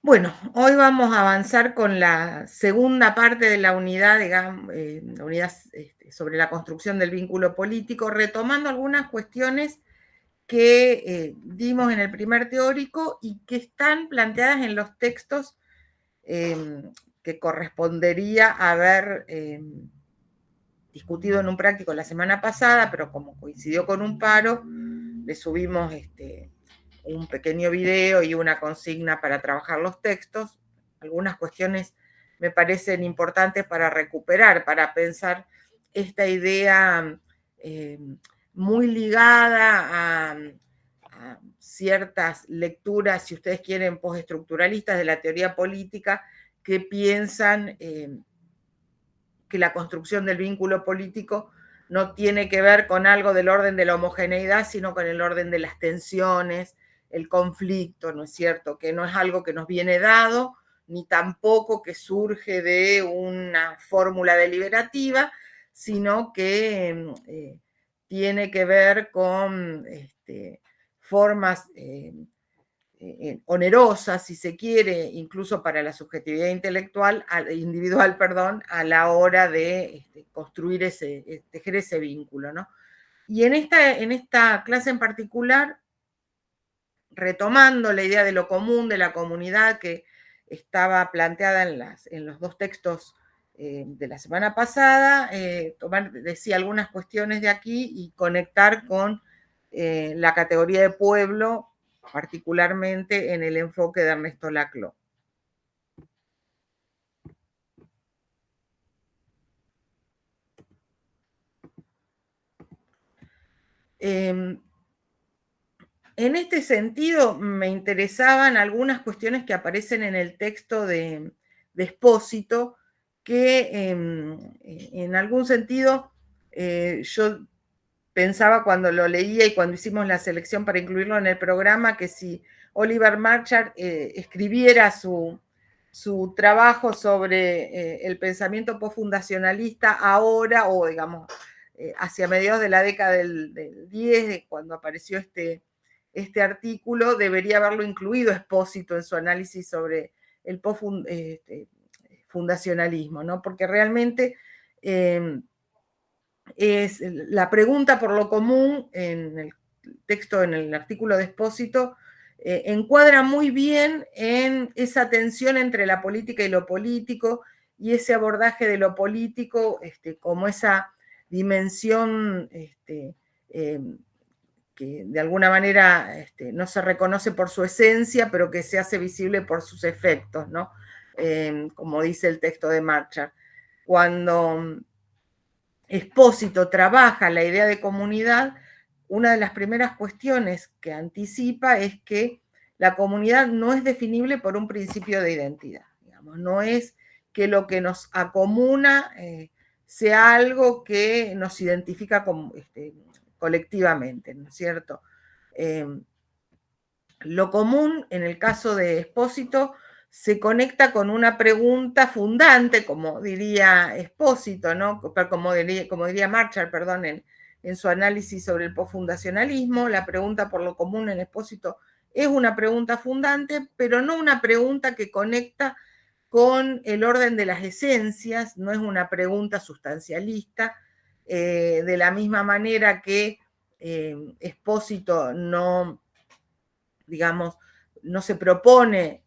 Bueno, hoy vamos a avanzar con la segunda parte de la unidad, digamos, la unidad sobre la construcción del vínculo político, retomando algunas cuestiones que dimos en el primer teórico y que están planteadas en los textos que correspondería haber discutido en un práctico la semana pasada, pero como coincidió con un paro, le subimos un pequeño video y una consigna para trabajar los textos. Algunas cuestiones me parecen importantes para recuperar, para pensar esta idea eh, muy ligada a ciertas lecturas, si ustedes quieren, postestructuralistas de la teoría política, que piensan que la construcción del vínculo político no tiene que ver con algo del orden de la homogeneidad, sino con el orden de las tensiones, el conflicto, ¿no es cierto? Que no es algo que nos viene dado, ni tampoco que surge de una fórmula deliberativa, sino que tiene que ver con formas onerosas, si se quiere, incluso para la subjetividad individual, perdón, a la hora de construir tejer ese vínculo, ¿no? Y en esta clase en particular, retomando la idea de lo común, de la comunidad que estaba planteada en los dos textos de la semana pasada, decía, algunas cuestiones de aquí y conectar con la categoría de pueblo, particularmente en el enfoque de Ernesto Laclau. En este sentido, me interesaban algunas cuestiones que aparecen en el texto de Espósito, que en algún sentido yo pensaba cuando lo leía y cuando hicimos la selección para incluirlo en el programa, que si Oliver Marchart escribiera su trabajo sobre el pensamiento postfundacionalista ahora, o digamos, hacia mediados de la década del 10, cuando apareció este artículo, debería haberlo incluido Espósito en su análisis sobre el postfundacionalismo, ¿no? Porque realmente es la pregunta por lo común en el texto, en el artículo de Espósito, encuadra muy bien en esa tensión entre la política y lo político, y ese abordaje de lo político como esa dimensión que de alguna manera no se reconoce por su esencia, pero que se hace visible por sus efectos, ¿no? Como dice el texto de Marchart. Cuando Espósito trabaja la idea de comunidad, una de las primeras cuestiones que anticipa es que la comunidad no es definible por un principio de identidad. Digamos, no es que lo que nos acomuna sea algo que nos identifica colectivamente, ¿no es cierto? Lo común, en el caso de Espósito, se conecta con una pregunta fundante, como diría Espósito, ¿no? como diría Marchart, perdón, en su análisis sobre el postfundacionalismo. La pregunta por lo común en Espósito es una pregunta fundante, pero no una pregunta que conecta con el orden de las esencias, no es una pregunta sustancialista, de la misma manera que Espósito no, digamos, no se propone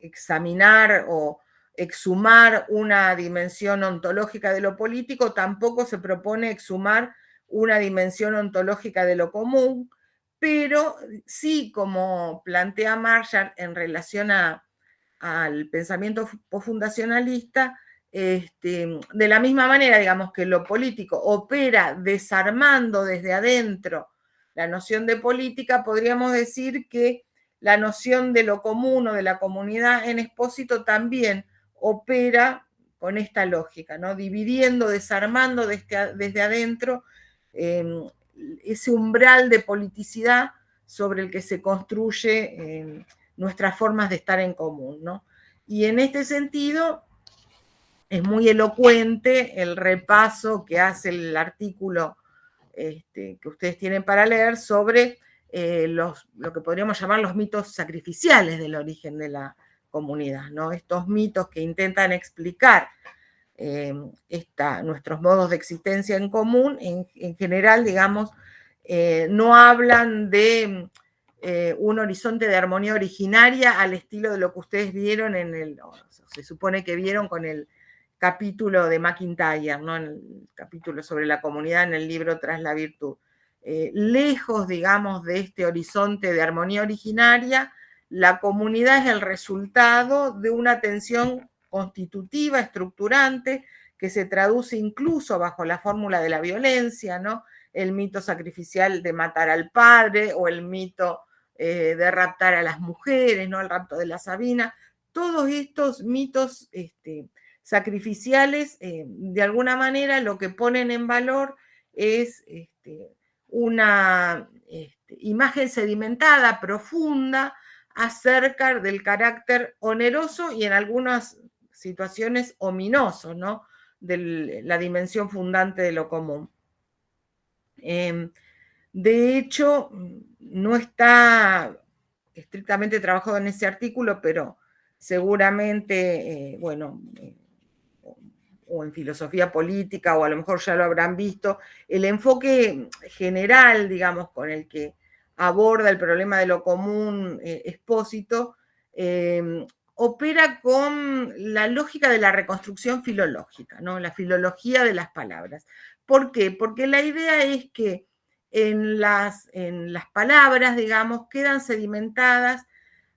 examinar o exhumar una dimensión ontológica de lo político, tampoco se propone exhumar una dimensión ontológica de lo común, pero sí, como plantea Marshall en relación al pensamiento postfundacionalista, de la misma manera, digamos, que lo político opera desarmando desde adentro la noción de política, podríamos decir que la noción de lo común o de la comunidad en Espósito también opera con esta lógica, ¿no? Dividiendo, desarmando desde adentro ese umbral de politicidad sobre el que se construye nuestras formas de estar en común, ¿no? Y en este sentido es muy elocuente el repaso que hace el artículo que ustedes tienen para leer sobre lo que podríamos llamar los mitos sacrificiales del origen de la comunidad, ¿no? Estos mitos que intentan explicar nuestros modos de existencia en común, en general, digamos, no hablan de un horizonte de armonía originaria al estilo de lo que ustedes vieron se supone que vieron con el capítulo de McIntyre, ¿no? En el capítulo sobre la comunidad en el libro Tras la virtud. Lejos, digamos, de este horizonte de armonía originaria, la comunidad es el resultado de una tensión constitutiva, estructurante, que se traduce incluso bajo la fórmula de la violencia, ¿no? El mito sacrificial de matar al padre o el mito de raptar a las mujeres, ¿no? El rapto de la Sabina. Todos estos mitos sacrificiales, de alguna manera, lo que ponen en valor es una imagen sedimentada, profunda, acerca del carácter oneroso y en algunas situaciones ominoso, ¿no? De la dimensión fundante de lo común. De hecho, no está estrictamente trabajado en ese artículo, pero seguramente, bueno, o en filosofía política, o a lo mejor ya lo habrán visto, el enfoque general, digamos, con el que aborda el problema de lo común Espósito, opera con la lógica de la reconstrucción filológica, ¿no? La filología de las palabras. ¿Por qué? Porque la idea es que en las palabras, digamos, quedan sedimentadas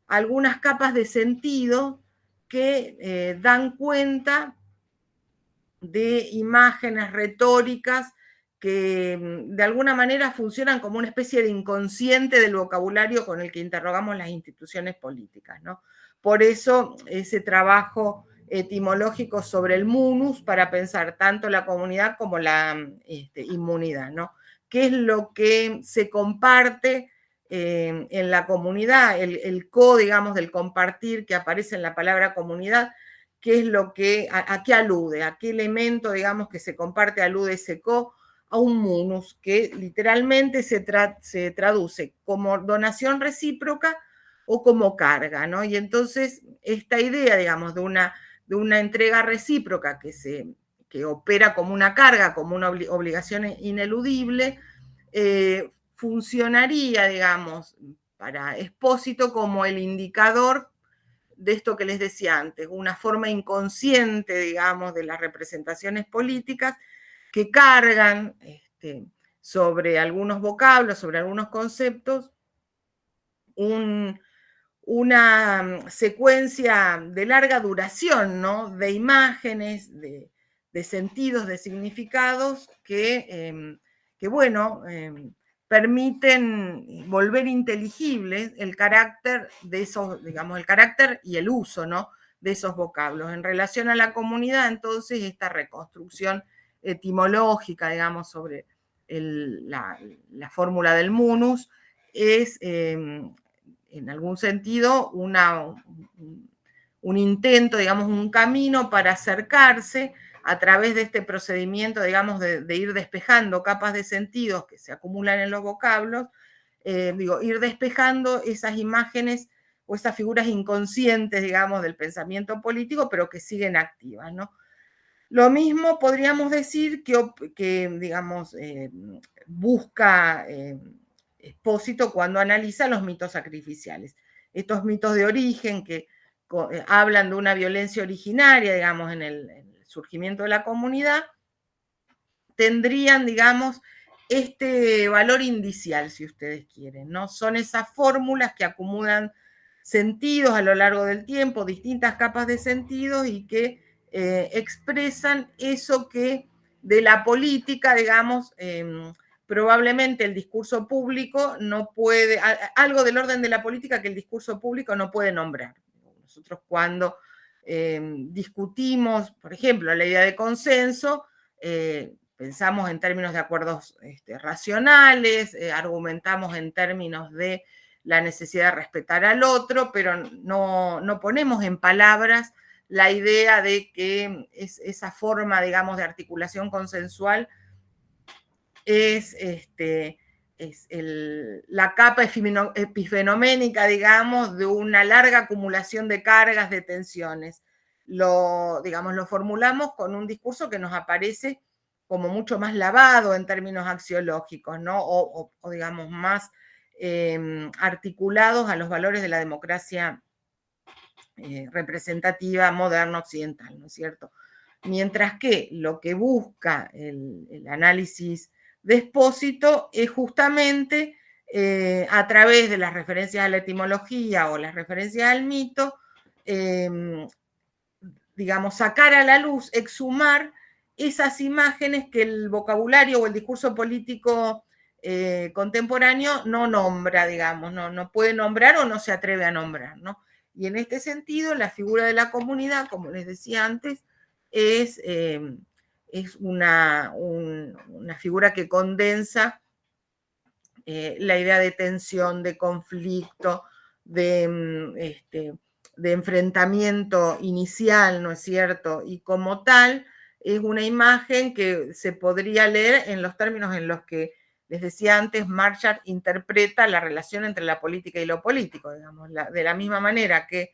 algunas capas de sentido que dan cuenta de imágenes retóricas que de alguna manera funcionan como una especie de inconsciente del vocabulario con el que interrogamos las instituciones políticas, ¿no? Por eso ese trabajo etimológico sobre el munus para pensar tanto la comunidad como la inmunidad, ¿no? ¿Qué es lo que se comparte en la comunidad? El co, digamos, del compartir que aparece en la palabra comunidad, qué es lo que, a qué alude, a qué elemento, digamos, que se comparte alude ese co, a un munus, que literalmente se traduce como donación recíproca o como carga, ¿no? Y entonces esta idea, digamos, de una entrega recíproca que opera como una carga, como una obligación ineludible, funcionaría, digamos, para Espósito como el indicador de esto que les decía antes, una forma inconsciente, digamos, de las representaciones políticas que cargan sobre algunos vocablos, sobre algunos conceptos, una secuencia de larga duración, ¿no? De imágenes, de sentidos, de significados que bueno, permiten volver inteligibles el carácter de esos, digamos, el carácter y el uso, ¿no? De esos vocablos. En relación a la comunidad, entonces, esta reconstrucción etimológica, digamos, sobre la fórmula del munus, es en algún sentido un intento, digamos, un camino para acercarse a través de este procedimiento, digamos, de ir despejando capas de sentidos que se acumulan en los vocablos, ir despejando esas imágenes o esas figuras inconscientes, digamos, del pensamiento político, pero que siguen activas, ¿no? Lo mismo podríamos decir que digamos, busca Espósito cuando analiza los mitos sacrificiales. Estos mitos de origen que hablan de una violencia originaria, digamos, en el surgimiento de la comunidad, tendrían, digamos, este valor indicial, si ustedes quieren, ¿no? Son esas fórmulas que acumulan sentidos a lo largo del tiempo, distintas capas de sentidos y que expresan eso que de la política, digamos, probablemente el discurso público no puede, algo del orden de la política que el discurso público no puede nombrar. Nosotros cuando discutimos, por ejemplo, la idea de consenso, pensamos en términos de acuerdos racionales, argumentamos en términos de la necesidad de respetar al otro, pero no ponemos en palabras la idea de que esa forma, digamos, de articulación consensual es la capa epifenoménica, digamos, de una larga acumulación de cargas, de tensiones. Lo formulamos con un discurso que nos aparece como mucho más lavado en términos axiológicos, ¿no? O digamos, más articulados a los valores de la democracia representativa moderna occidental, ¿no es cierto? Mientras que lo que busca el análisis de Espósito es justamente a través de las referencias a la etimología o las referencias al mito, digamos, sacar a la luz, exhumar esas imágenes que el vocabulario o el discurso político contemporáneo no nombra, digamos, no puede nombrar o no se atreve a nombrar, ¿no? Y en este sentido, la figura de la comunidad, como les decía antes, es una figura que condensa la idea de tensión, de conflicto, de enfrentamiento inicial, ¿no es cierto? Y como tal, es una imagen que se podría leer en los términos en los que les decía antes, Marshall interpreta la relación entre la política y lo político, digamos, de la misma manera que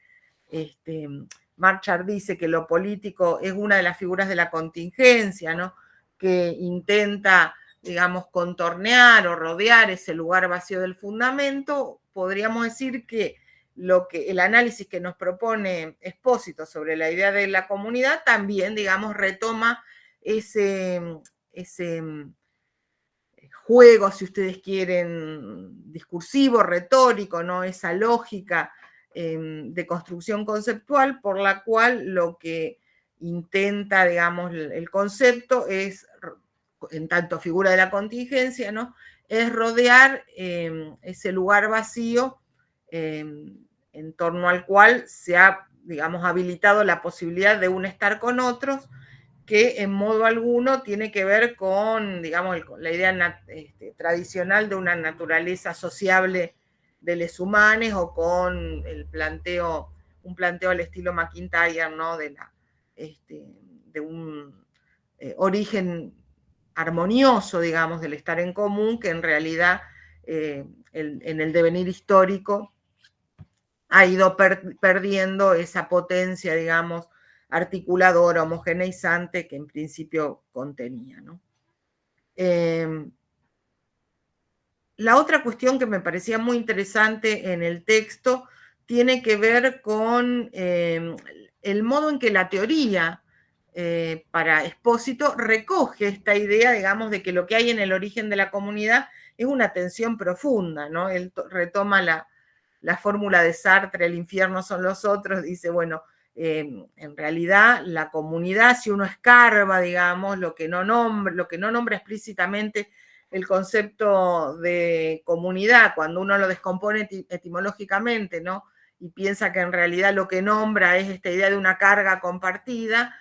Marshall dice que lo político es una de las figuras de la contingencia, ¿no? Que intenta, digamos, contornear o rodear ese lugar vacío del fundamento, podríamos decir que el análisis que nos propone Espósito sobre la idea de la comunidad también, digamos, retoma ese juego, si ustedes quieren, discursivo, retórico, ¿no? Esa lógica de construcción conceptual por la cual lo que intenta, digamos, el concepto es, en tanto figura de la contingencia, ¿no? Es rodear ese lugar vacío en torno al cual se ha, digamos, habilitado la posibilidad de un estar con otros que en modo alguno tiene que ver con, digamos, la idea tradicional de una naturaleza sociable de los humanos o con un planteo al estilo McIntyre, ¿no? De un origen armonioso, digamos, del estar en común, que en realidad en el devenir histórico ha ido perdiendo esa potencia, digamos, articuladora, homogeneizante que en principio contenía, ¿no? La otra cuestión que me parecía muy interesante en el texto tiene que ver con el modo en que la teoría para Espósito recoge esta idea, digamos, de que lo que hay en el origen de la comunidad es una tensión profunda, ¿no? Él retoma la fórmula de Sartre, el infierno son los otros, dice, bueno, en realidad la comunidad, si uno escarba, digamos, lo que no nombra explícitamente el concepto de comunidad, cuando uno lo descompone etimológicamente, ¿no? Y piensa que en realidad lo que nombra es esta idea de una carga compartida,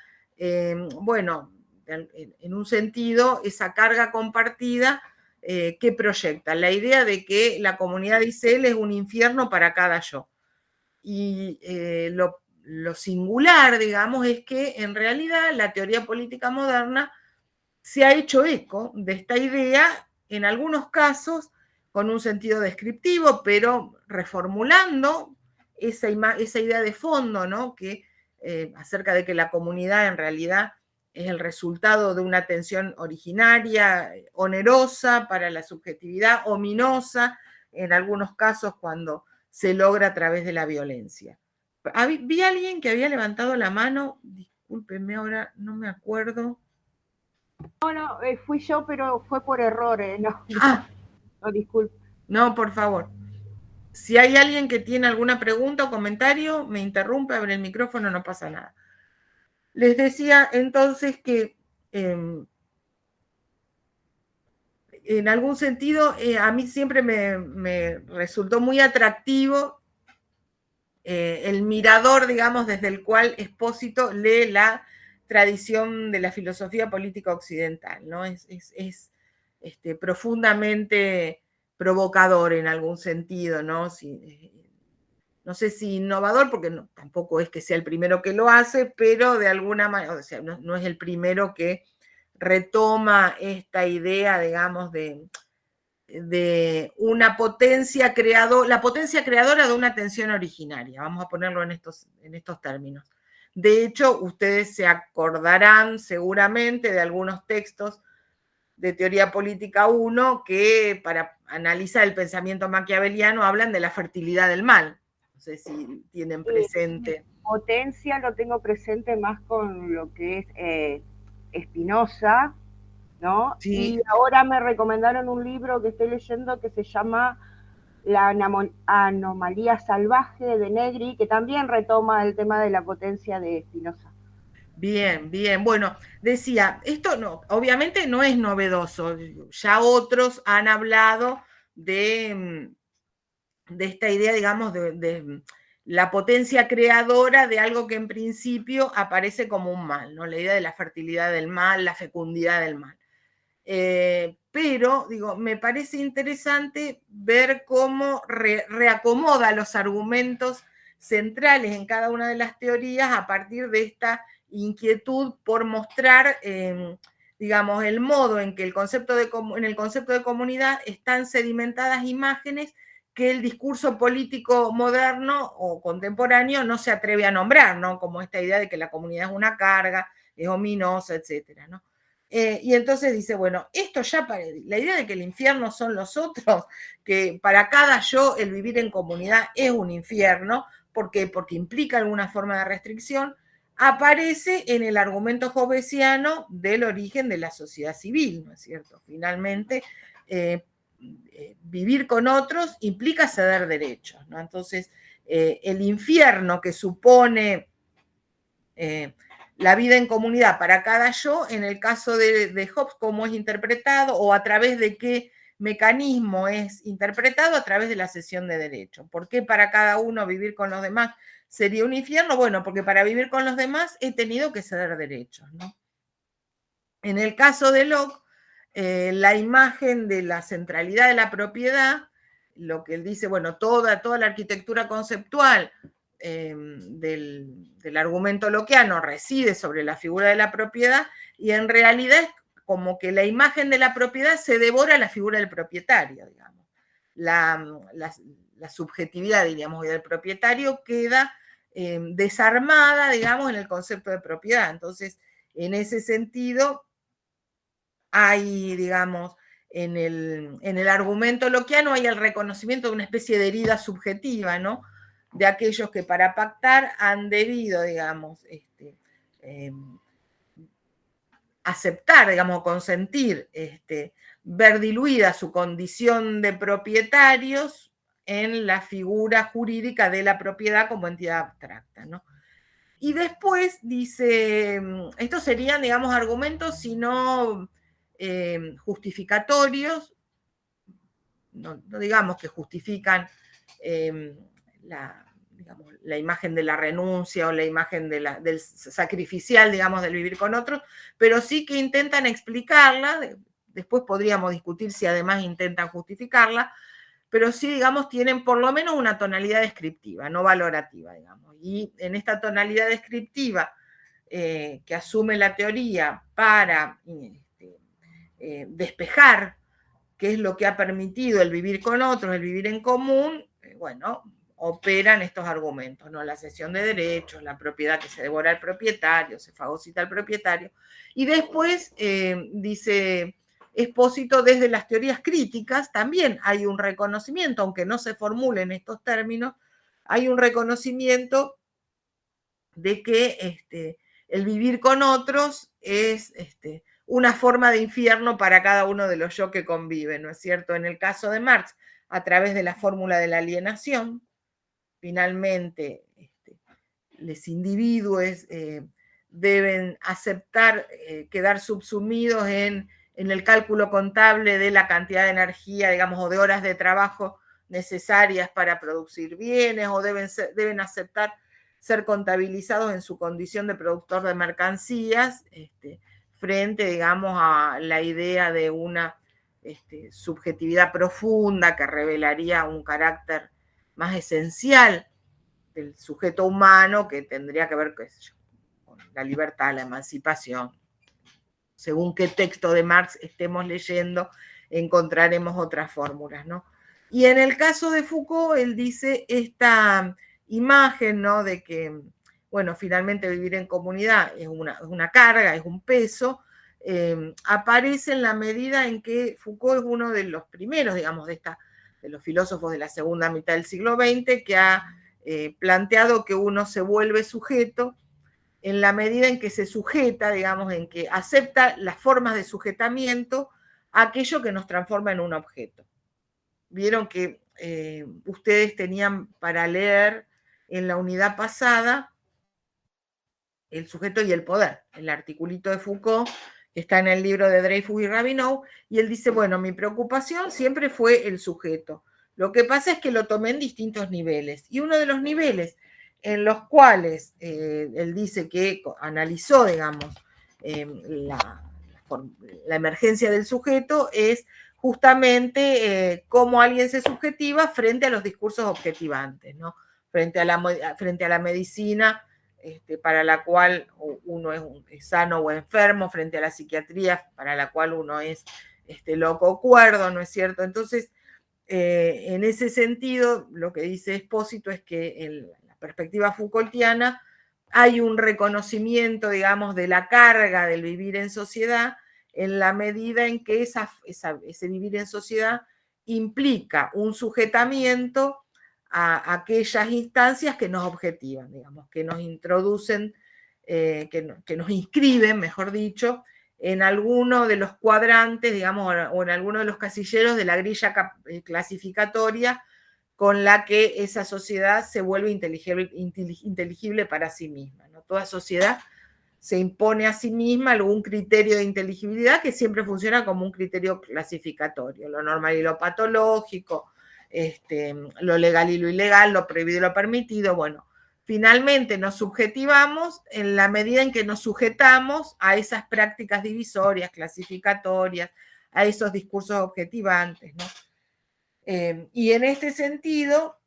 bueno, en un sentido, esa carga compartida, ¿qué proyecta? La idea de que la comunidad, dice él, es un infierno para cada yo. Y lo singular, digamos, es que en realidad la teoría política moderna se ha hecho eco de esta idea, en algunos casos con un sentido descriptivo, pero reformulando esa idea de fondo, ¿no? Que acerca de que la comunidad en realidad es el resultado de una tensión originaria, onerosa para la subjetividad, ominosa en algunos casos cuando se logra a través de la violencia. Vi a alguien que había levantado la mano, discúlpenme ahora, no me acuerdo. No, fui yo, pero fue por error, no, no, disculpe. No, por favor. Si hay alguien que tiene alguna pregunta o comentario, me interrumpe, abre el micrófono, no pasa nada. Les decía entonces que en algún sentido a mí siempre me resultó muy atractivo el mirador, digamos, desde el cual Espósito lee la tradición de la filosofía política occidental, ¿no? Es profundamente provocador en algún sentido, ¿no? No sé si innovador, porque tampoco es que sea el primero que lo hace, pero de alguna manera, o sea, no es el primero que retoma esta idea, digamos, de de una potencia creadora, la potencia creadora de una tensión originaria, vamos a ponerlo en estos términos. De hecho, ustedes se acordarán seguramente de algunos textos de Teoría Política 1 que para analizar el pensamiento maquiaveliano hablan de la fertilidad del mal. No sé si tienen presente. Potencia lo tengo presente más con lo que es Spinoza, ¿no? Sí. Y ahora me recomendaron un libro que estoy leyendo que se llama La anomalía salvaje de Negri, que también retoma el tema de la potencia de Spinoza. Bien, bien. Bueno, decía, esto no, obviamente no es novedoso. Ya otros han hablado de esta idea, digamos, de la potencia creadora de algo que en principio aparece como un mal, ¿no? La idea de la fertilidad del mal, la fecundidad del mal. Pero, digo, me parece interesante ver cómo reacomoda los argumentos centrales en cada una de las teorías a partir de esta inquietud por mostrar, digamos, el modo en que en el concepto de comunidad están sedimentadas imágenes que el discurso político moderno o contemporáneo no se atreve a nombrar, ¿no? Como esta idea de que la comunidad es una carga, es ominosa, etcétera, ¿no? Y entonces dice, bueno, esto ya la idea de que el infierno son los otros, que para cada yo el vivir en comunidad es un infierno, porque implica alguna forma de restricción, aparece en el argumento hobbesiano del origen de la sociedad civil, ¿no es cierto? Finalmente, vivir con otros implica ceder derechos, ¿no? Entonces, el infierno que supone la vida en comunidad para cada yo, en el caso de Hobbes, cómo es interpretado o a través de qué mecanismo es interpretado, a través de la cesión de derechos. ¿Por qué para cada uno vivir con los demás sería un infierno? Bueno, porque para vivir con los demás he tenido que ceder derechos, ¿no? En el caso de Locke, la imagen de la centralidad de la propiedad, lo que él dice, bueno, toda la arquitectura conceptual del argumento lockeano reside sobre la figura de la propiedad y en realidad es como que la imagen de la propiedad se devora la figura del propietario, digamos. La subjetividad, diríamos, del propietario queda desarmada, digamos, en el concepto de propiedad. Entonces, en ese sentido, hay, digamos, en el argumento lockeano hay el reconocimiento de una especie de herida subjetiva, ¿no? De aquellos que para pactar han debido, digamos, aceptar, digamos, consentir, ver diluida su condición de propietarios en la figura jurídica de la propiedad como entidad abstracta, ¿no? Y después dice, estos serían, digamos, argumentos, sino justificatorios, no digamos que justifican la imagen de la renuncia o la imagen del sacrificial, digamos, del vivir con otros, pero sí que intentan explicarla, después podríamos discutir si además intentan justificarla, pero sí, digamos, tienen por lo menos una tonalidad descriptiva, no valorativa, digamos. Y en esta tonalidad descriptiva que asume la teoría para despejar qué es lo que ha permitido el vivir con otros, el vivir en común, bueno, operan estos argumentos, ¿no? La cesión de derechos, la propiedad que se devora al propietario, se fagocita al propietario. Y después dice Espósito, desde las teorías críticas también hay un reconocimiento, aunque no se formule en estos términos, hay un reconocimiento de que el vivir con otros es una forma de infierno para cada uno de los yo que conviven, ¿no es cierto? En el caso de Marx, a través de la fórmula de la alienación, finalmente los individuos deben aceptar quedar subsumidos en el cálculo contable de la cantidad de energía, digamos, o de horas de trabajo necesarias para producir bienes, o deben aceptar ser contabilizados en su condición de productor de mercancías, frente, digamos, a la idea de una subjetividad profunda que revelaría un carácter más esencial del sujeto humano, que tendría que ver con la libertad, la emancipación, según qué texto de Marx estemos leyendo encontraremos otras fórmulas, ¿no? Y en el caso de Foucault, él dice esta imagen, ¿no? De que, bueno, finalmente vivir en comunidad es una carga, es un peso, aparece en la medida en que Foucault es uno de los primeros, digamos, de los filósofos de la segunda mitad del siglo XX, que ha planteado que uno se vuelve sujeto en la medida en que se sujeta, digamos, en que acepta las formas de sujetamiento a aquello que nos transforma en un objeto. Vieron que ustedes tenían para leer en la unidad pasada El sujeto y el poder, el articulito de Foucault, que está en el libro de Dreyfus y Rabineau, y él dice, bueno, mi preocupación siempre fue el sujeto. Lo que pasa es que lo tomé en distintos niveles, y uno de los niveles en los cuales él dice que analizó, digamos, la emergencia del sujeto es justamente cómo alguien se subjetiva frente a los discursos objetivantes, ¿no? Frente a la medicina, para la cual uno es sano o enfermo, frente a la psiquiatría para la cual uno es loco o cuerdo, ¿no es cierto? Entonces, en ese sentido, lo que dice Espósito es que en la perspectiva Foucaultiana hay un reconocimiento, digamos, de la carga del vivir en sociedad en la medida en que ese vivir en sociedad implica un sujetamiento a aquellas instancias que nos objetivan, digamos, que nos introducen, que nos inscriben, mejor dicho, en alguno de los cuadrantes, digamos, o en alguno de los casilleros de la grilla clasificatoria con la que esa sociedad se vuelve inteligible para sí misma, ¿no? Toda sociedad se impone a sí misma algún criterio de inteligibilidad que siempre funciona como un criterio clasificatorio, lo normal y lo patológico, lo legal y lo ilegal, lo prohibido y lo permitido. Bueno, finalmente nos subjetivamos en la medida en que nos sujetamos a esas prácticas divisorias, clasificatorias, a esos discursos objetivantes, ¿no? Y en este sentido,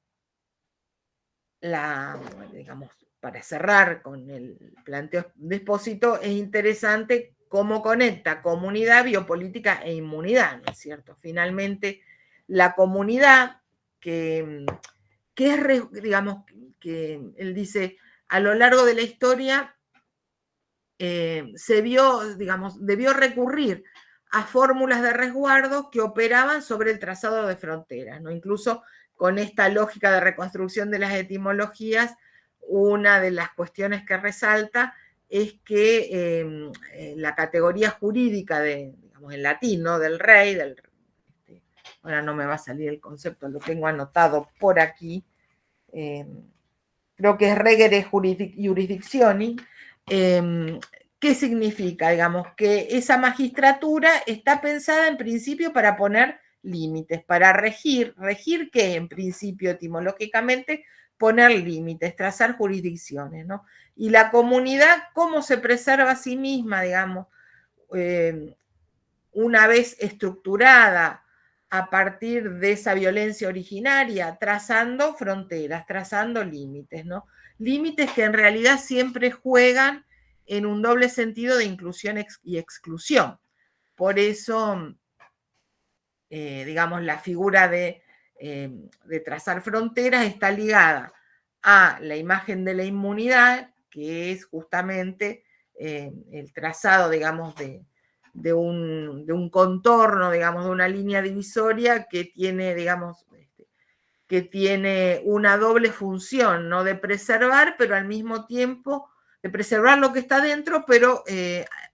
digamos, para cerrar con el planteo de Espósito, es interesante cómo conecta comunidad, biopolítica e inmunidad, ¿no es cierto? Finalmente, la comunidad, que es, digamos, que él dice, a lo largo de la historia se vio, digamos, debió recurrir a fórmulas de resguardo que operaban sobre el trazado de fronteras, ¿no? Incluso con esta lógica de reconstrucción de las etimologías, una de las cuestiones que resalta es que la categoría jurídica digamos, en latín, ¿no? Del rey, ahora no me va a salir el concepto, lo tengo anotado por aquí, creo que es regere jurisdictioni, ¿qué significa? Digamos, que esa magistratura está pensada en principio para poner límites, para regir que en principio etimológicamente poner límites, trazar jurisdicciones, ¿no? Y la comunidad, ¿cómo se preserva a sí misma, digamos, una vez estructurada a partir de esa violencia originaria, trazando fronteras, trazando límites, ¿no? Límites que en realidad siempre juegan en un doble sentido de inclusión y exclusión. Por eso, digamos, la figura de trazar fronteras está ligada a la imagen de la inmunidad, que es justamente el trazado, digamos, de un contorno, digamos, de una línea divisoria que tiene, digamos, que tiene una doble función, ¿no? De preservar, pero al mismo tiempo, de preservar lo que está dentro, pero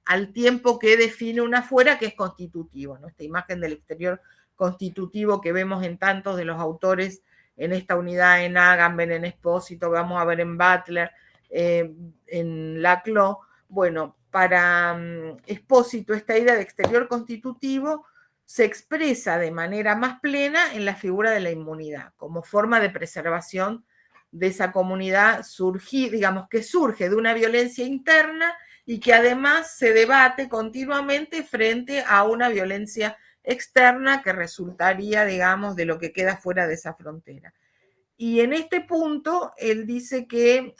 al tiempo que define una afuera que es constitutivo, ¿no? Esta imagen del exterior constitutivo que vemos en tantos de los autores en esta unidad, en Agamben, en Espósito, vamos a ver en Butler, en Laclau. Bueno, para Espósito esta idea de exterior constitutivo se expresa de manera más plena en la figura de la inmunidad, como forma de preservación de esa comunidad digamos, que surge de una violencia interna y que además se debate continuamente frente a una violencia externa que resultaría, digamos, de lo que queda fuera de esa frontera. Y en este punto, él dice que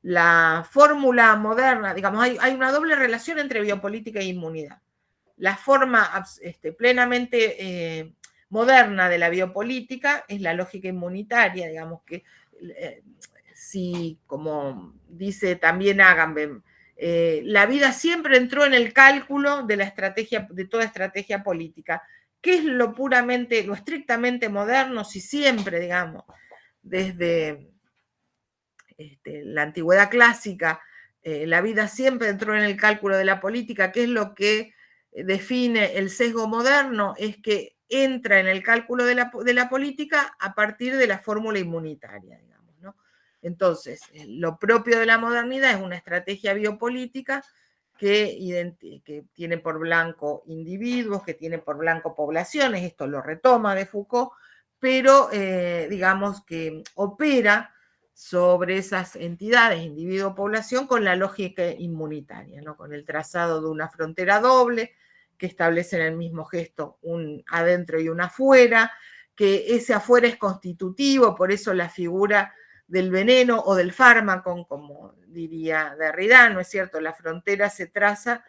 la fórmula moderna, digamos, hay una doble relación entre biopolítica e inmunidad. la forma plenamente moderna de la biopolítica es la lógica inmunitaria, digamos que si, como dice también Agamben, la vida siempre entró en el cálculo de la estrategia, de toda estrategia política. ¿Qué es lo puramente, lo estrictamente moderno? Si siempre, digamos, desde la antigüedad clásica, la vida siempre entró en el cálculo de la política. ¿Qué es lo que define el sesgo moderno? Es que entra en el cálculo de la política a partir de la fórmula inmunitaria, digamos, ¿no? Entonces, lo propio de la modernidad es una estrategia biopolítica que tiene por blanco individuos, que tiene por blanco poblaciones, esto lo retoma de Foucault, pero digamos que opera sobre esas entidades, individuo, población, con la lógica inmunitaria, ¿no? Con el trazado de una frontera doble que establece en el mismo gesto un adentro y un afuera, que ese afuera es constitutivo, por eso la figura del veneno o del fármaco, como diría Derrida, ¿no es cierto? La frontera se traza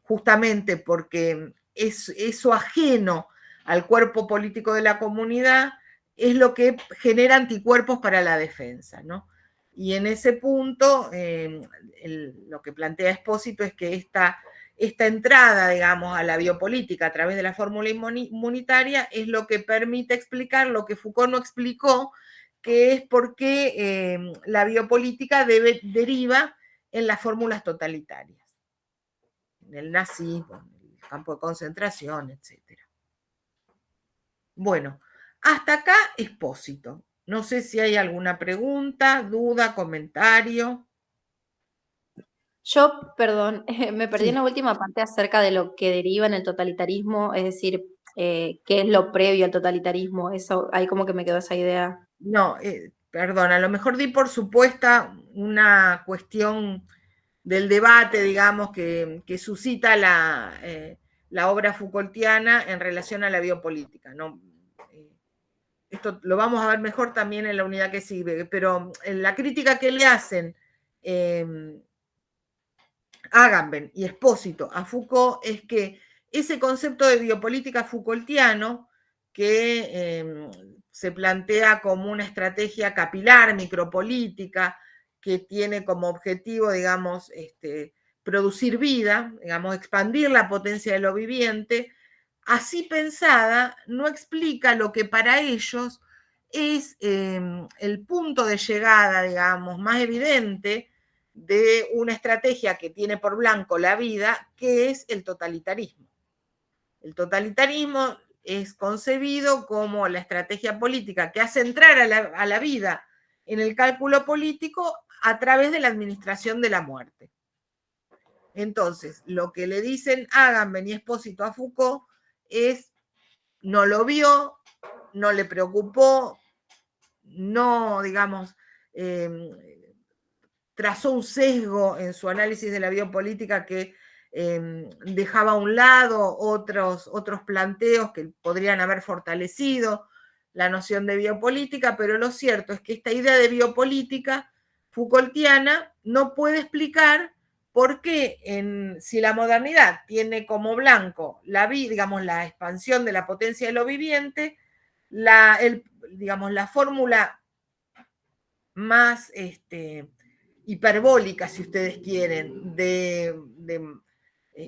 justamente porque eso ajeno al cuerpo político de la comunidad es lo que genera anticuerpos para la defensa, ¿no? Y en ese punto, lo que plantea Espósito es que esta entrada, digamos, a la biopolítica a través de la fórmula inmunitaria es lo que permite explicar lo que Foucault no explicó, que es por qué la biopolítica deriva en las fórmulas totalitarias, en el nazismo, en el campo de concentración, etc. Bueno, hasta acá Espósito. No sé si hay alguna pregunta, duda, comentario. Yo, perdón, me perdí en Sí. la última parte acerca de lo que deriva en el totalitarismo, es decir, qué es lo previo al totalitarismo. Eso, ahí como que me quedó esa idea. No, perdón, a lo mejor di por supuesta una cuestión del debate, digamos, que suscita la obra Foucaultiana en relación a la biopolítica, ¿no? Esto lo vamos a ver mejor también en la unidad que sigue, pero en la crítica que le hacen Agamben y Espósito a Foucault es que ese concepto de biopolítica Foucaultiano, que se plantea como una estrategia capilar, micropolítica, que tiene como objetivo, digamos, producir vida, digamos, expandir la potencia de lo viviente, así pensada, no explica lo que para ellos es el punto de llegada, digamos, más evidente de una estrategia que tiene por blanco la vida, que es el totalitarismo. El totalitarismo es concebido como la estrategia política que hace entrar a la vida en el cálculo político a través de la administración de la muerte. Entonces, lo que le dicen Agamben y Espósito a Foucault es, no lo vio, no le preocupó, no, digamos, trazó un sesgo en su análisis de la biopolítica que dejaba a un lado otros planteos que podrían haber fortalecido la noción de biopolítica, pero lo cierto es que esta idea de biopolítica Foucaultiana no puede explicar por qué, si la modernidad tiene como blanco digamos, la expansión de la potencia de lo viviente, digamos, la fórmula más hiperbólica, si ustedes quieren, de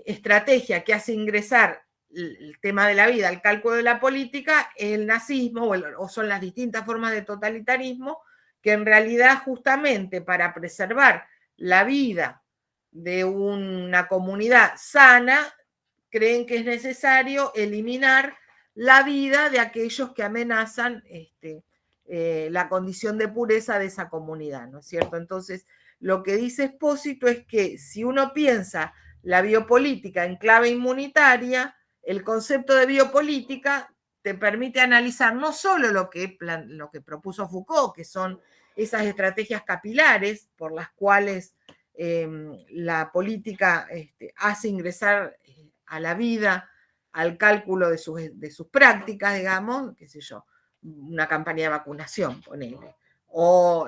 estrategia que hace ingresar el tema de la vida al cálculo de la política, el nazismo o son las distintas formas de totalitarismo, que en realidad justamente para preservar la vida de una comunidad sana, creen que es necesario eliminar la vida de aquellos que amenazan la condición de pureza de esa comunidad, ¿no es cierto? Entonces, lo que dice Espósito es que si uno piensa la biopolítica en clave inmunitaria, el concepto de biopolítica te permite analizar no solo lo que propuso Foucault, que son esas estrategias capilares por las cuales la política hace ingresar a la vida al cálculo de sus prácticas, digamos, qué sé yo, una campaña de vacunación, ponele, o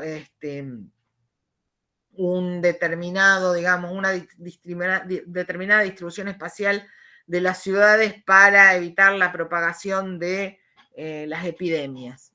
un determinado, digamos, una determinada distribución espacial de las ciudades para evitar la propagación de las epidemias.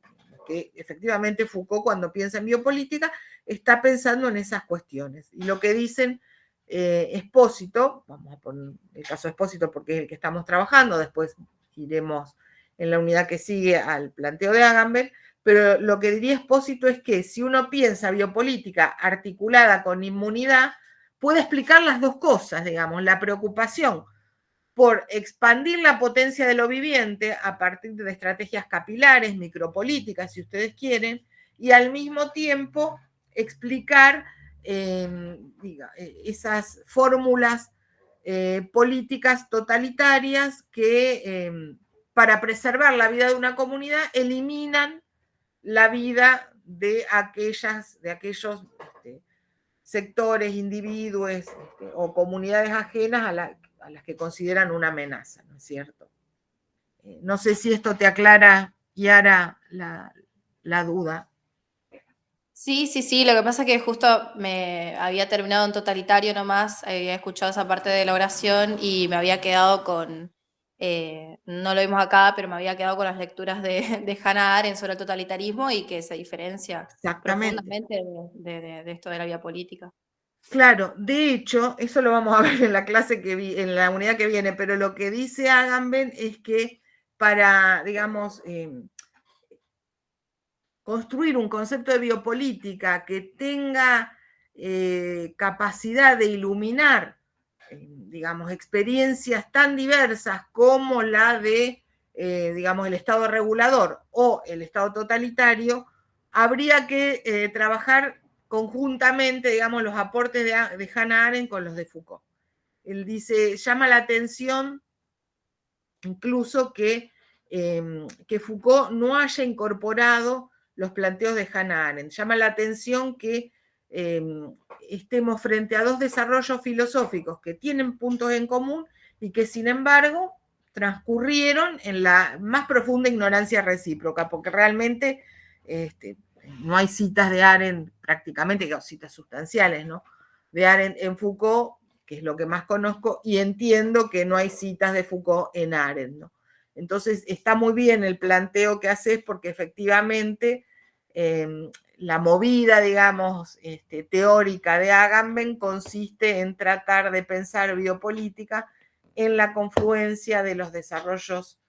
Que efectivamente Foucault, cuando piensa en biopolítica, está pensando en esas cuestiones. Y lo que dicen Espósito, vamos a poner el caso Espósito porque es el que estamos trabajando, después iremos en la unidad que sigue al planteo de Agamben, pero lo que diría Espósito es que si uno piensa biopolítica articulada con inmunidad, puede explicar las dos cosas, digamos, la preocupación por expandir la potencia de lo viviente a partir de estrategias capilares, micropolíticas, si ustedes quieren, y al mismo tiempo explicar esas fórmulas políticas totalitarias que para preservar la vida de una comunidad eliminan la vida de aquellos sectores, individuos o comunidades ajenas a las que consideran una amenaza, ¿no es cierto? No sé si esto te aclara, Yara, la duda. Sí, lo que pasa es que justo me había terminado en totalitario nomás, había escuchado esa parte de la oración y me había quedado con, no lo vimos acá, pero me había quedado con las lecturas de Hannah Arendt sobre el totalitarismo y que se diferencia profundamente de esto de la vía política. Claro, de hecho, eso lo vamos a ver en la clase en la unidad que viene, pero lo que dice Agamben es que para, digamos, construir un concepto de biopolítica que tenga capacidad de iluminar, digamos, experiencias tan diversas como la de, digamos, el Estado regulador o el Estado totalitario, habría que trabajar conjuntamente, digamos, los aportes de Hannah Arendt con los de Foucault. Él dice, llama la atención incluso que Foucault no haya incorporado los planteos de Hannah Arendt. Llama la atención que estemos frente a dos desarrollos filosóficos que tienen puntos en común y que sin embargo transcurrieron en la más profunda ignorancia recíproca, porque realmente no hay citas de Arendt prácticamente, citas sustanciales, ¿no? De Arendt en Foucault, que es lo que más conozco, y entiendo que no hay citas de Foucault en Arendt, ¿no? Entonces está muy bien el planteo que haces porque efectivamente la movida, digamos, teórica de Agamben consiste en tratar de pensar biopolítica en la confluencia de los desarrollos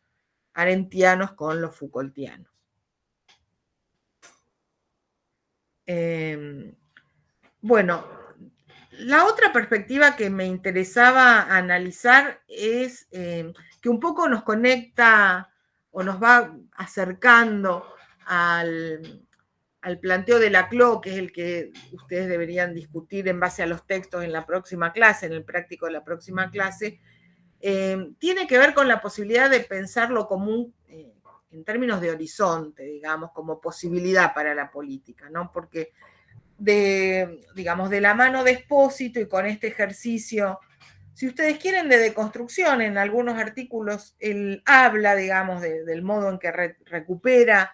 arendtianos con los Foucaultianos. Bueno, la otra perspectiva que me interesaba analizar es que un poco nos conecta o nos va acercando al planteo de Laclau, que es el que ustedes deberían discutir en base a los textos en la próxima clase, en el práctico de la próxima clase, tiene que ver con la posibilidad de pensar lo común en términos de horizonte, digamos, como posibilidad para la política, ¿no? Porque digamos, de la mano de Espósito y con este ejercicio, si ustedes quieren, de deconstrucción, en algunos artículos él habla, digamos, del modo en que recupera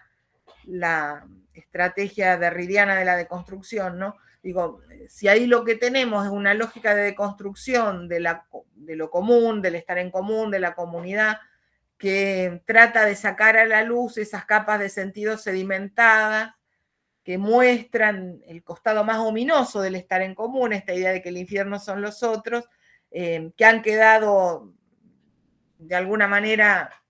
la estrategia derridiana de la deconstrucción, ¿no? Digo, si ahí lo que tenemos es una lógica de deconstrucción de lo común, del estar en común, de la comunidad, que trata de sacar a la luz esas capas de sentido sedimentadas que muestran el costado más ominoso del estar en común, esta idea de que el infierno son los otros, que han quedado de alguna manera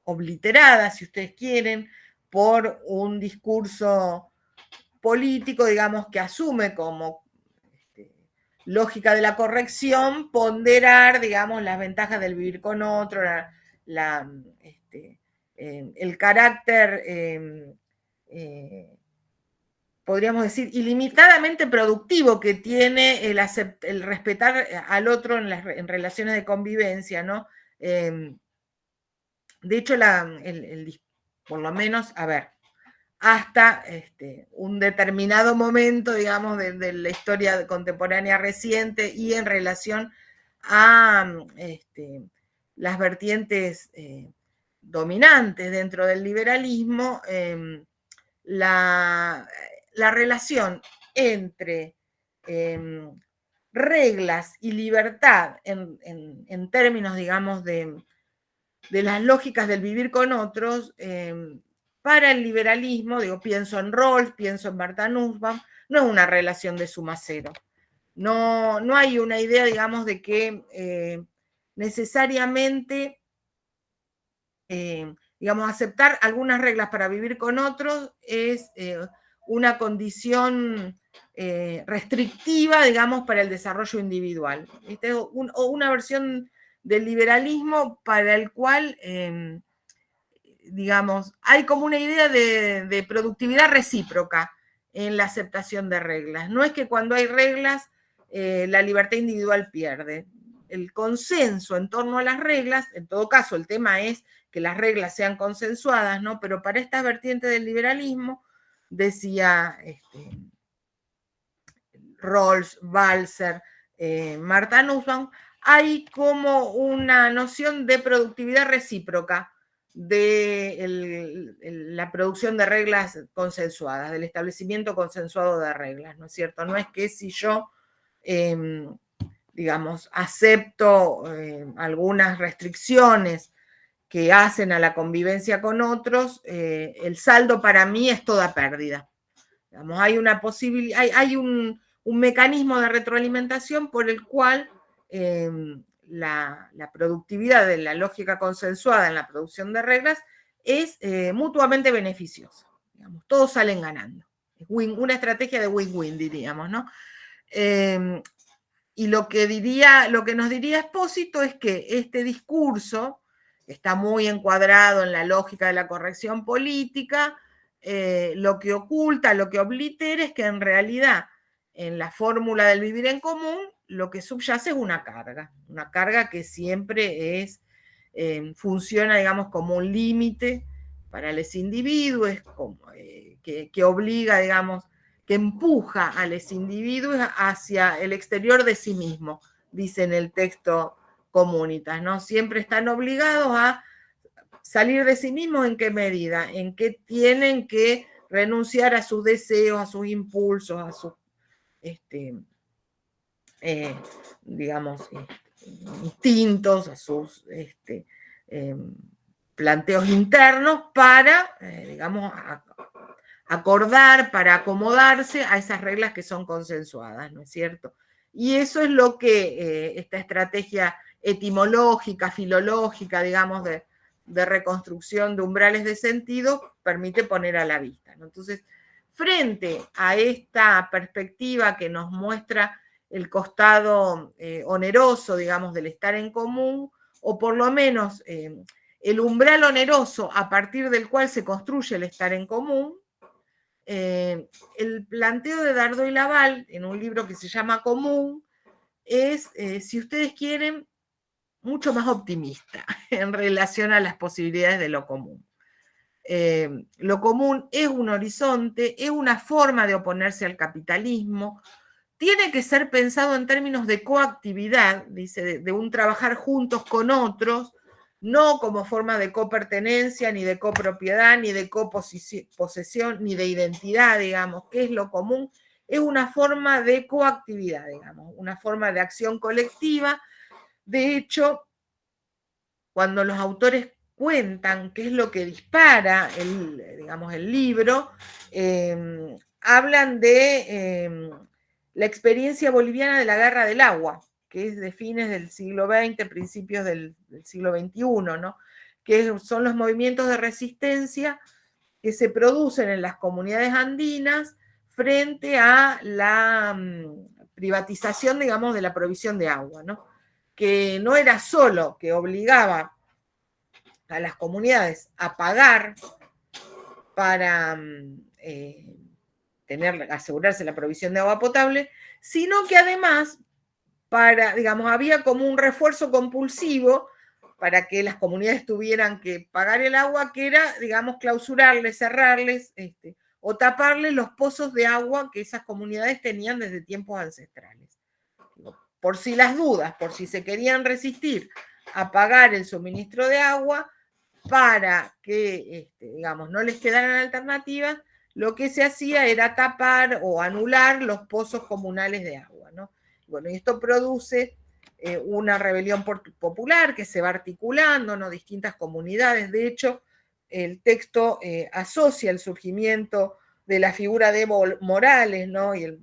obliteradas, si ustedes quieren, por un discurso político, digamos, que asume como lógica de la corrección, ponderar, digamos, las ventajas del vivir con otro, el carácter podríamos decir, ilimitadamente productivo que tiene el respetar al otro en relaciones de convivencia, ¿no? De hecho, por lo menos, a ver, hasta un determinado momento, digamos, de la historia contemporánea reciente y en relación a las vertientes dominantes dentro del liberalismo, la relación entre reglas y libertad en términos, digamos, de las lógicas del vivir con otros, para el liberalismo, digo, pienso en Rawls, pienso en Martha Nussbaum, no es una relación de suma cero. No hay una idea, digamos, de que necesariamente, digamos, aceptar algunas reglas para vivir con otros es una condición restrictiva, digamos, para el desarrollo individual. O una versión del liberalismo para el cual, digamos, hay como una idea de productividad recíproca en la aceptación de reglas. No es que cuando hay reglas la libertad individual pierde. El consenso en torno a las reglas, en todo caso el tema es que las reglas sean consensuadas, ¿no? Pero para esta vertiente del liberalismo, decía Rawls, Balzer, Martha Nussbaum, hay como una noción de productividad recíproca de la producción de reglas consensuadas, del establecimiento consensuado de reglas, ¿no es cierto? No es que si yo, digamos, acepto algunas restricciones que hacen a la convivencia con otros, el saldo para mí es toda pérdida. Digamos, hay una posibilidad, hay un mecanismo de retroalimentación por el cual la productividad de la lógica consensuada en la producción de reglas es mutuamente beneficiosa. Digamos, todos salen ganando. Es una estrategia de win-win, diríamos, ¿no? Y lo que nos diría Espósito es que este discurso está muy encuadrado en la lógica de la corrección política, lo que oculta, lo que oblitera es que en realidad en la fórmula del vivir en común lo que subyace es una carga que siempre funciona, digamos, como un límite para los individuos, que obliga, digamos, que empuja a los individuos hacia el exterior de sí mismo, dice en el texto Comunitas, ¿no? Siempre están obligados a salir de sí mismos. ¿En qué medida? En que tienen que renunciar a sus deseos, a sus impulsos, a sus, digamos, instintos, a sus planteos internos para, digamos, acordar, para acomodarse a esas reglas que son consensuadas, ¿no es cierto? Y eso es lo que esta estrategia etimológica, filológica, digamos, de reconstrucción de umbrales de sentido, permite poner a la vista, ¿no? Entonces, frente a esta perspectiva que nos muestra el costado oneroso, digamos, del estar en común, o por lo menos el umbral oneroso a partir del cual se construye el estar en común, el planteo de Dardot y Laval, en un libro que se llama Común, es, si ustedes quieren, mucho más optimista en relación a las posibilidades de lo común. Lo común es un horizonte, es una forma de oponerse al capitalismo, tiene que ser pensado en términos de coactividad, dice, de un trabajar juntos con otros, no como forma de copertenencia, ni de copropiedad, ni de coposesión, ni de identidad, digamos. ¿Qué es lo común? Es una forma de coactividad, digamos, una forma de acción colectiva. De hecho, cuando los autores cuentan qué es lo que dispara el libro, hablan de la experiencia boliviana de la guerra del agua, que es de fines del siglo XX, principios del siglo XXI, ¿no? Que son los movimientos de resistencia que se producen en las comunidades andinas frente a la privatización, digamos, de la provisión de agua, ¿no? Que no era solo que obligaba a las comunidades a pagar para asegurarse la provisión de agua potable, sino que además había como un refuerzo compulsivo para que las comunidades tuvieran que pagar el agua, que era, digamos, clausurarles, cerrarles o taparles los pozos de agua que esas comunidades tenían desde tiempos ancestrales. Por si las dudas, por si se querían resistir a pagar el suministro de agua, para que, digamos, no les quedaran alternativas, lo que se hacía era tapar o anular los pozos comunales de agua, ¿no? Bueno, y esto produce una rebelión popular que se va articulando, ¿no? Distintas comunidades. De hecho, el texto asocia el surgimiento de la figura de Evo Morales, ¿no? Y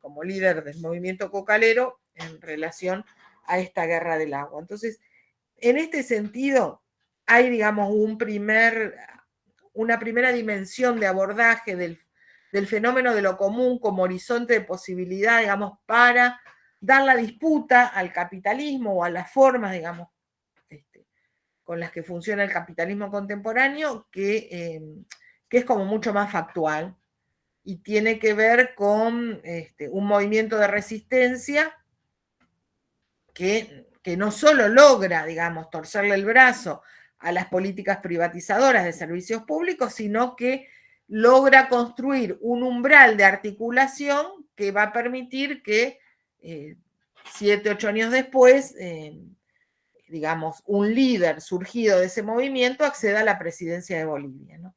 como líder del movimiento cocalero en relación a esta guerra del agua. Entonces, en este sentido, hay, digamos, una primera dimensión de abordaje del fenómeno de lo común como horizonte de posibilidad, digamos, para dar la disputa al capitalismo o a las formas, digamos, con las que funciona el capitalismo contemporáneo, que es como mucho más factual y tiene que ver con un movimiento de resistencia que no solo logra, digamos, torcerle el brazo a las políticas privatizadoras de servicios públicos, sino que logra construir un umbral de articulación que va a permitir que 7, 8 años después, digamos, un líder surgido de ese movimiento acceda a la presidencia de Bolivia, ¿no?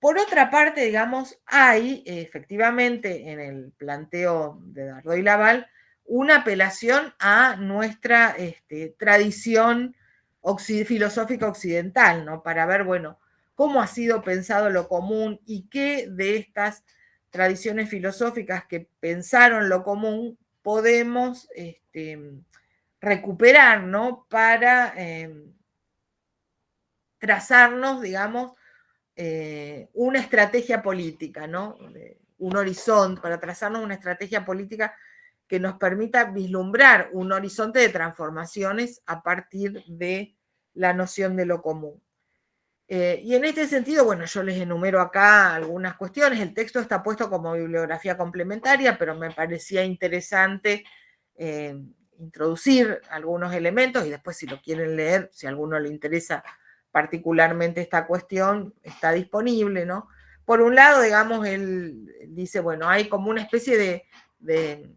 Por otra parte, digamos, hay efectivamente en el planteo de Dardo y Laval una apelación a nuestra tradición filosófica occidental, ¿no? Para ver, bueno, cómo ha sido pensado lo común y qué de estas tradiciones filosóficas que pensaron lo común podemos recuperar, ¿no? Para trazarnos, digamos, una estrategia política, ¿no? Un horizonte, para trazarnos una estrategia política que nos permita vislumbrar un horizonte de transformaciones a partir de la noción de lo común. Y en este sentido, bueno, yo les enumero acá algunas cuestiones. El texto está puesto como bibliografía complementaria, pero me parecía interesante introducir algunos elementos y después si lo quieren leer, si a alguno le interesa particularmente esta cuestión, está disponible, ¿no? Por un lado, digamos, él dice, bueno, hay como una especie de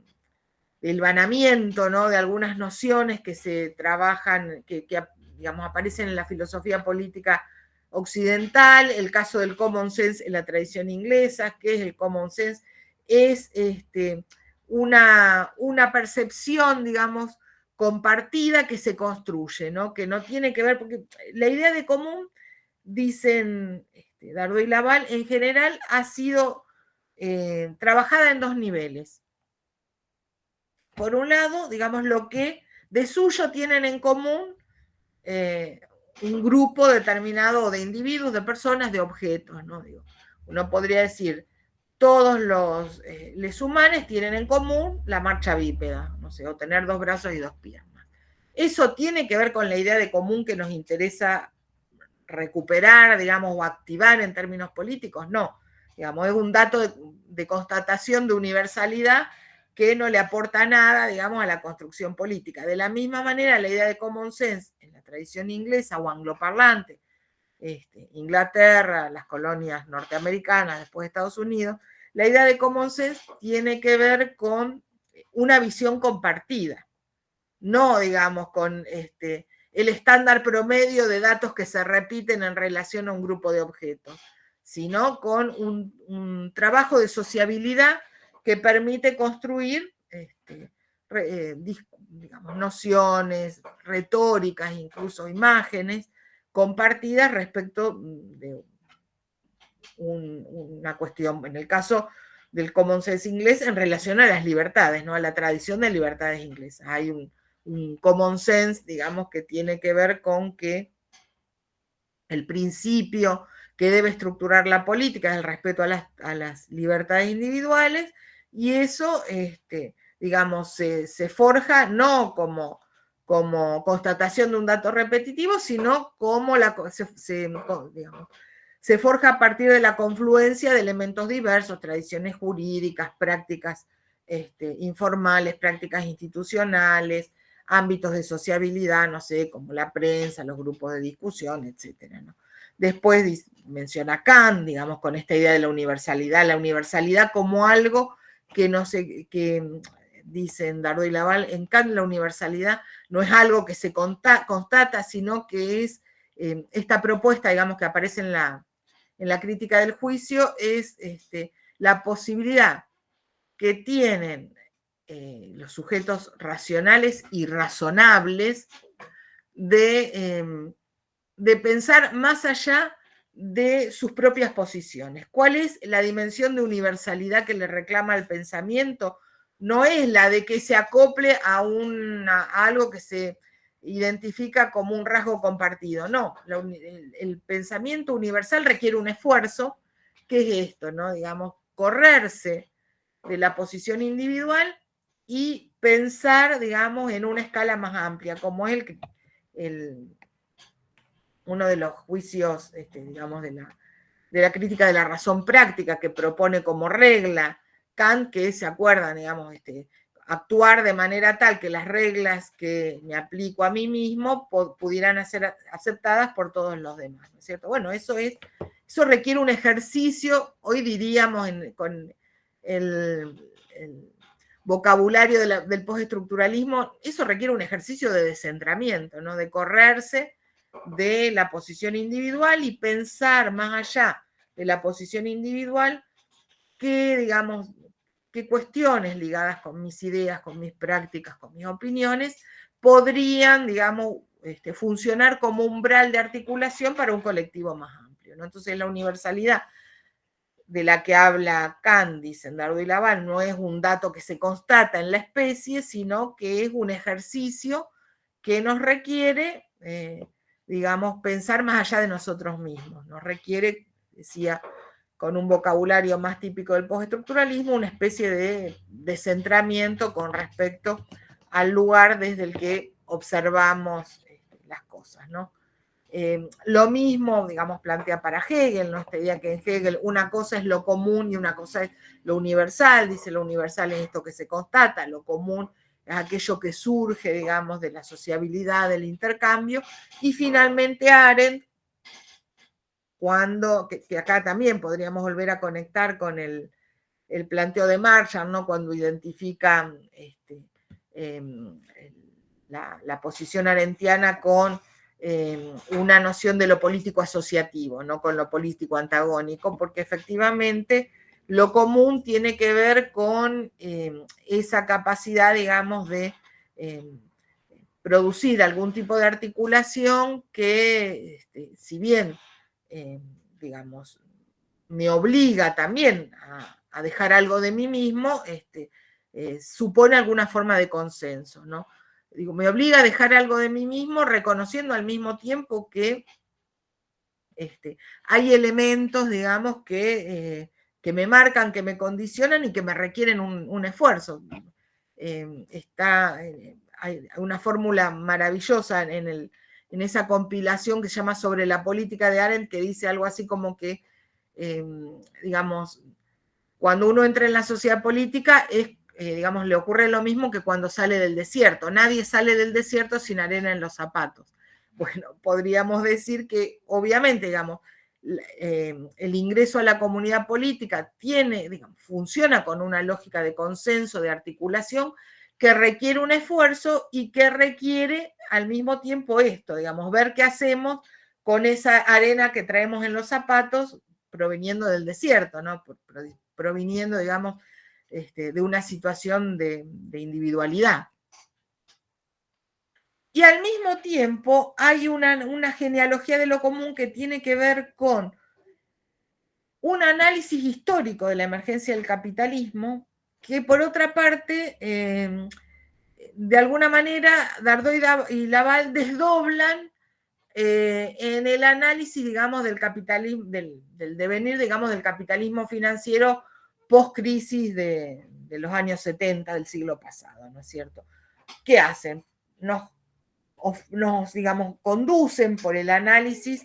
hilvanamiento, ¿no? De algunas nociones que se trabajan, que digamos, aparecen en la filosofía política occidental, el caso del common sense en la tradición inglesa. ¿Qué es el common sense? Es una percepción, digamos, compartida que se construye, ¿no? Que no tiene que ver, porque la idea de común, dicen Dardo y Laval, en general ha sido trabajada en dos niveles. Por un lado, digamos, lo que de suyo tienen en común un grupo determinado de individuos, de personas, de objetos, ¿no? Digo, uno podría decir, todos los les humanos tienen en común la marcha bípeda, no sé, o tener 2 brazos y 2 piernas. ¿Eso tiene que ver con la idea de común que nos interesa recuperar, digamos, o activar en términos políticos? No, digamos, es un dato de constatación de universalidad que no le aporta nada, digamos, a la construcción política. De la misma manera, la idea de common sense en la tradición inglesa o angloparlante, Inglaterra, las colonias norteamericanas, después Estados Unidos, la idea de common sense tiene que ver con una visión compartida, no, digamos, con el estándar promedio de datos que se repiten en relación a un grupo de objetos, sino con un trabajo de sociabilidad que permite construir digamos, nociones, retóricas, incluso imágenes compartidas respecto de una cuestión, en el caso del common sense inglés, en relación a las libertades, ¿no? A la tradición de libertades inglesas. Hay un common sense, digamos, que tiene que ver con que el principio que debe estructurar la política es el respeto a las libertades individuales, y eso, digamos, se forja no como constatación de un dato repetitivo, sino como digamos, se forja a partir de la confluencia de elementos diversos, tradiciones jurídicas, prácticas informales, prácticas institucionales, ámbitos de sociabilidad, no sé, como la prensa, los grupos de discusión, etcétera, ¿no? Después menciona Kant, digamos, con esta idea de la universalidad como algo que no sé, que dicen Dardo y Laval, en Kant la universalidad no es algo que se constata, sino que es esta propuesta, digamos, que aparece en en la crítica del juicio es la posibilidad que tienen los sujetos racionales y razonables de pensar más allá de sus propias posiciones. ¿Cuál es la dimensión de universalidad que le reclama el pensamiento? No es la de que se acople a algo que se identifica como un rasgo compartido. No, el pensamiento universal requiere un esfuerzo, que es esto, ¿no? Digamos, correrse de la posición individual y pensar, digamos, en una escala más amplia, como es uno de los juicios, digamos, de la crítica de la razón práctica que propone como regla Kant, que se acuerdan, digamos, actuar de manera tal que las reglas que me aplico a mí mismo pudieran ser aceptadas por todos los demás, ¿no es cierto? Bueno, eso requiere un ejercicio, hoy diríamos con el vocabulario del postestructuralismo, eso requiere un ejercicio de descentramiento, ¿no? De correrse de la posición individual y pensar más allá de la posición individual qué cuestiones ligadas con mis ideas, con mis prácticas, con mis opiniones, podrían, digamos, funcionar como umbral de articulación para un colectivo más amplio, ¿no? Entonces la universalidad de la que habla Kant, dicen Dardo y Laval, no es un dato que se constata en la especie, sino que es un ejercicio que nos requiere, digamos, pensar más allá de nosotros mismos. Nos requiere, decía, con un vocabulario más típico del postestructuralismo, una especie de descentramiento con respecto al lugar desde el que observamos las cosas, ¿no? Lo mismo, digamos, plantea para Hegel, ¿no? Esta idea que en Hegel una cosa es lo común y una cosa es lo universal. Dice, lo universal es esto que se constata, lo común es aquello que surge, digamos, de la sociabilidad, del intercambio. Y finalmente Arendt, que acá también podríamos volver a conectar con el planteo de Marshall, ¿no? Cuando identifica la posición arendtiana con una noción de lo político asociativo, no con lo político antagónico, porque efectivamente lo común tiene que ver con esa capacidad, digamos, de producir algún tipo de articulación que, si bien, digamos, me obliga también a dejar algo de mí mismo, supone alguna forma de consenso, ¿no? Digo, me obliga a dejar algo de mí mismo, reconociendo al mismo tiempo que hay elementos, digamos, que me marcan, que me condicionan y que me requieren un esfuerzo. Hay una fórmula maravillosa en esa compilación que se llama Sobre la política de Arendt, que dice algo así como que, digamos, cuando uno entra en la sociedad política digamos, le ocurre lo mismo que cuando sale del desierto. Nadie sale del desierto sin arena en los zapatos. Bueno, podríamos decir que, obviamente, digamos, el ingreso a la comunidad política funciona con una lógica de consenso, de articulación, que requiere un esfuerzo y que requiere al mismo tiempo esto, digamos, ver qué hacemos con esa arena que traemos en los zapatos proveniendo del desierto, ¿no? Proviniendo, digamos, de una situación de individualidad. Y al mismo tiempo hay una genealogía de lo común que tiene que ver con un análisis histórico de la emergencia del capitalismo, que por otra parte, de alguna manera, Dardo y Laval desdoblan en el análisis, digamos, del capitalismo, del devenir, digamos, del capitalismo financiero post-crisis de los años 70 del siglo pasado, ¿no es cierto? ¿Qué hacen? Nos, digamos, conducen por el análisis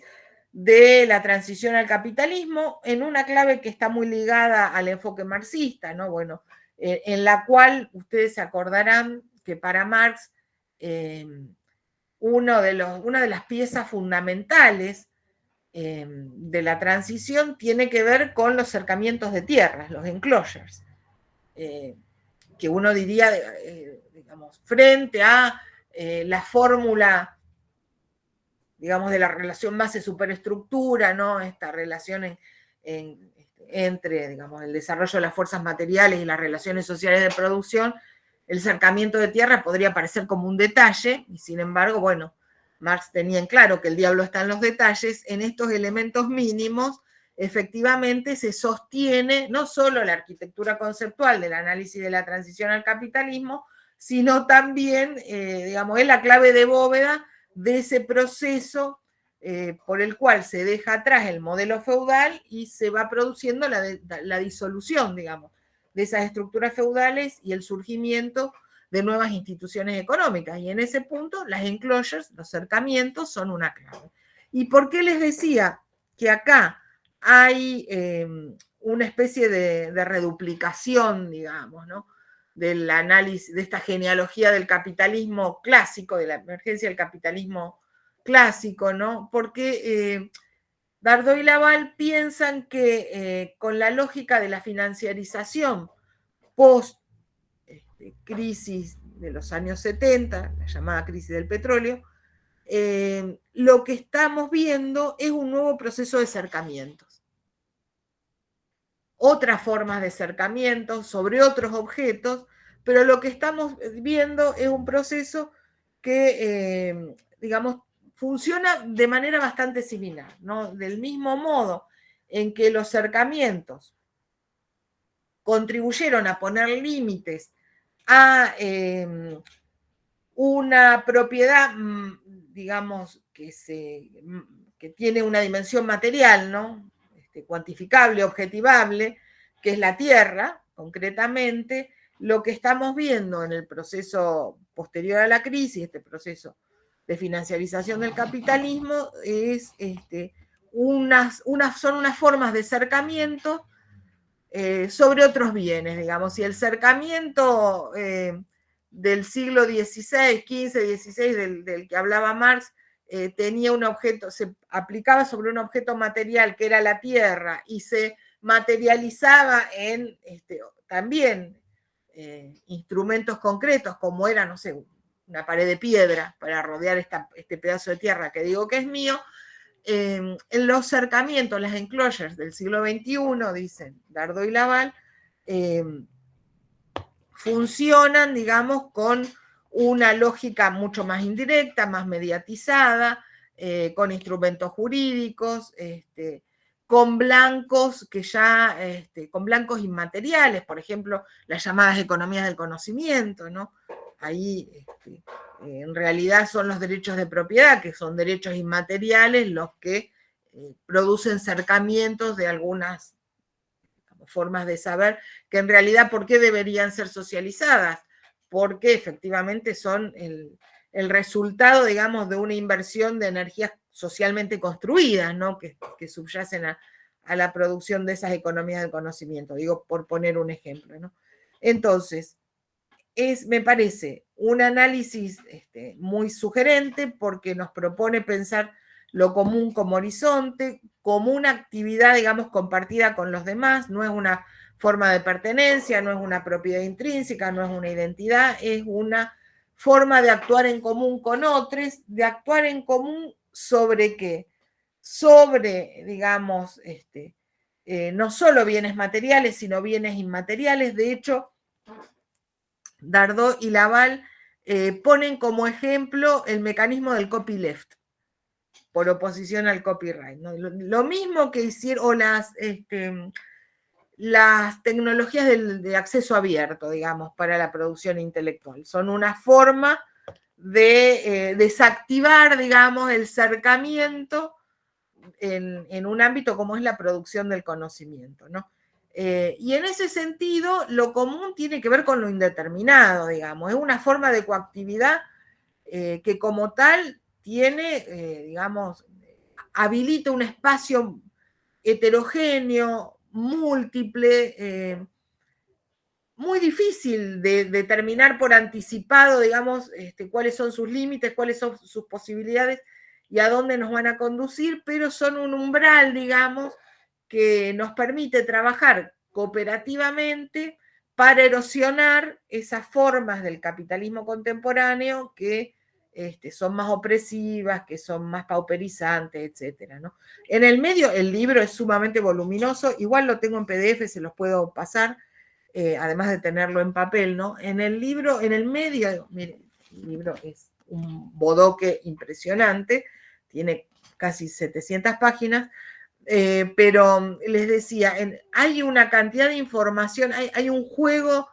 de la transición al capitalismo en una clave que está muy ligada al enfoque marxista, ¿no? Bueno, en la cual ustedes se acordarán que para Marx una de las piezas fundamentales de la transición tiene que ver con los cercamientos de tierras, los enclosures, que uno diría, digamos, frente a la fórmula digamos, de la relación base-superestructura, ¿no? Esta relación entre, digamos, el desarrollo de las fuerzas materiales y las relaciones sociales de producción, el cercamiento de tierra podría parecer como un detalle, y sin embargo, bueno, Marx tenía en claro que el diablo está en los detalles. En estos elementos mínimos, efectivamente, se sostiene no solo la arquitectura conceptual del análisis de la transición al capitalismo, sino también, digamos, es la clave de bóveda de ese proceso por el cual se deja atrás el modelo feudal y se va produciendo la disolución, digamos, de esas estructuras feudales y el surgimiento de nuevas instituciones económicas. Y en ese punto, las enclosures, los cercamientos, son una clave. ¿Y por qué les decía que acá hay una especie de reduplicación, digamos, ¿no? Del análisis, de esta genealogía del capitalismo clásico, de la emergencia del capitalismo clásico, ¿no? Porque Dardot y Laval piensan que con la lógica de la financiarización post crisis de los años 70, la llamada crisis del petróleo, lo que estamos viendo es un nuevo proceso de cercamientos. Otras formas de cercamientos sobre otros objetos, pero lo que estamos viendo es un proceso que, digamos, funciona de manera bastante similar, ¿no? Del mismo modo en que los cercamientos contribuyeron a poner límites a una propiedad, digamos, que tiene una dimensión material, ¿no? Cuantificable, objetivable, que es la tierra, concretamente. Lo que estamos viendo en el proceso posterior a la crisis, este proceso de financiarización del capitalismo, es son unas formas de cercamiento sobre otros bienes, digamos. Y el cercamiento del siglo XVI, XV, XVI, del que hablaba Marx, tenía un objeto, se aplicaba sobre un objeto material que era la tierra y se materializaba en también instrumentos concretos, como era, no sé, una pared de piedra para rodear este pedazo de tierra que digo que es mío. En los cercamientos, las enclosures del siglo XXI, dicen Dardot y Laval, funcionan, digamos, con una lógica mucho más indirecta, más mediatizada, con instrumentos jurídicos, con blancos que ya, con blancos inmateriales, por ejemplo, las llamadas economías del conocimiento, ¿no? Ahí en realidad son los derechos de propiedad, que son derechos inmateriales, los que producen cercamientos de algunas formas de saber que en realidad ¿por qué deberían ser socializadas? Porque efectivamente son el resultado, digamos, de una inversión de energías socialmente construidas, ¿no? que subyacen a la producción de esas economías del conocimiento, digo, por poner un ejemplo, ¿no? Entonces, me parece un análisis muy sugerente porque nos propone pensar lo común como horizonte, como una actividad, digamos, compartida con los demás, no es una forma de pertenencia, no es una propiedad intrínseca, no es una identidad, es una forma de actuar en común con otros, de actuar en común sobre qué, sobre, digamos, no solo bienes materiales, sino bienes inmateriales. De hecho, Dardot y Laval ponen como ejemplo el mecanismo del copyleft, por oposición al copyright, ¿no? Lo mismo que hicieron, o las tecnologías de acceso abierto, digamos, para la producción intelectual. Son una forma de desactivar, digamos, el cercamiento en un ámbito como es la producción del conocimiento, ¿no? Y en ese sentido, lo común tiene que ver con lo indeterminado, digamos. Es una forma de coactividad que como tal tiene, digamos, habilita un espacio heterogéneo, múltiple, muy difícil de determinar por anticipado, digamos, cuáles son sus límites, cuáles son sus posibilidades y a dónde nos van a conducir, pero son un umbral, digamos, que nos permite trabajar cooperativamente para erosionar esas formas del capitalismo contemporáneo que son más opresivas, que son más pauperizantes, etcétera, ¿no? En el medio, el libro es sumamente voluminoso, igual lo tengo en PDF, se los puedo pasar, además de tenerlo en papel, ¿no? En el libro, en el medio, miren, el libro es un bodoque impresionante, tiene casi 700 páginas, pero les decía, hay una cantidad de información, hay un juego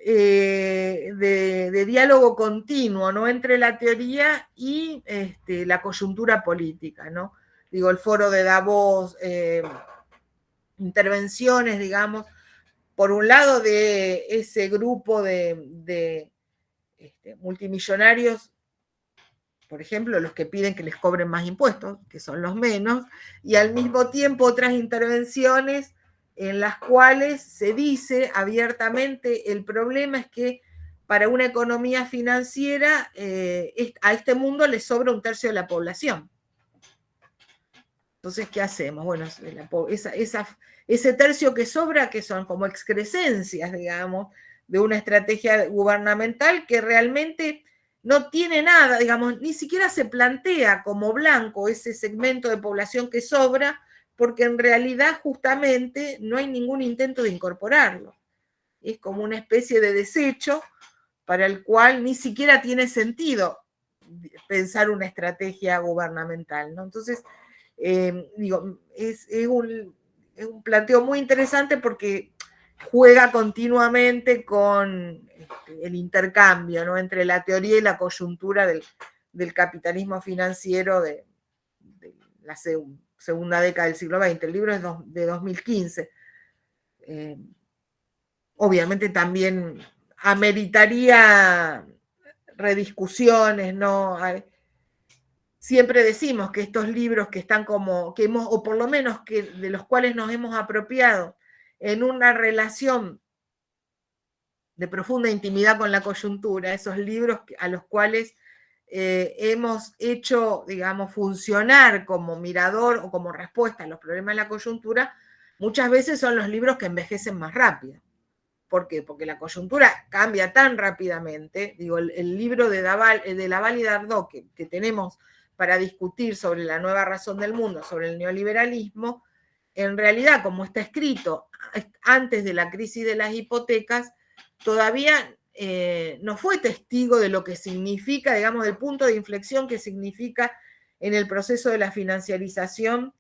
de diálogo continuo, ¿no? Entre la teoría y la coyuntura política, ¿no? Digo, el foro de Davos, intervenciones, digamos, por un lado de ese grupo de multimillonarios, por ejemplo, los que piden que les cobren más impuestos, que son los menos, y al mismo tiempo otras intervenciones en las cuales se dice abiertamente el problema es que para una economía financiera a este mundo le sobra 1/3 de la población. Entonces, ¿qué hacemos? Bueno, ese tercio que sobra, que son como excrescencias, digamos, de una estrategia gubernamental que realmente no tiene nada, digamos, ni siquiera se plantea como blanco ese segmento de población que sobra, porque en realidad justamente no hay ningún intento de incorporarlo. Es como una especie de desecho para el cual ni siquiera tiene sentido pensar una estrategia gubernamental, ¿no? Entonces, digo, es un planteo muy interesante porque juega continuamente con el intercambio, ¿no? Entre la teoría y la coyuntura del capitalismo financiero de la segunda década del siglo XX. El libro es de 2015. Obviamente también ameritaría rediscusiones, ¿no? Siempre decimos que estos libros que están como, que hemos, o por lo menos que de los cuales nos hemos apropiado en una relación de profunda intimidad con la coyuntura, esos libros a los cuales hemos hecho, digamos, funcionar como mirador o como respuesta a los problemas de la coyuntura, muchas veces son los libros que envejecen más rápido. ¿Por qué? Porque la coyuntura cambia tan rápidamente. Digo, el libro de Laval y Dardot que tenemos para discutir sobre la nueva razón del mundo, sobre el neoliberalismo, en realidad, como está escrito antes de la crisis de las hipotecas, todavía no fue testigo de lo que significa, digamos, del punto de inflexión que significa en el proceso de la financiarización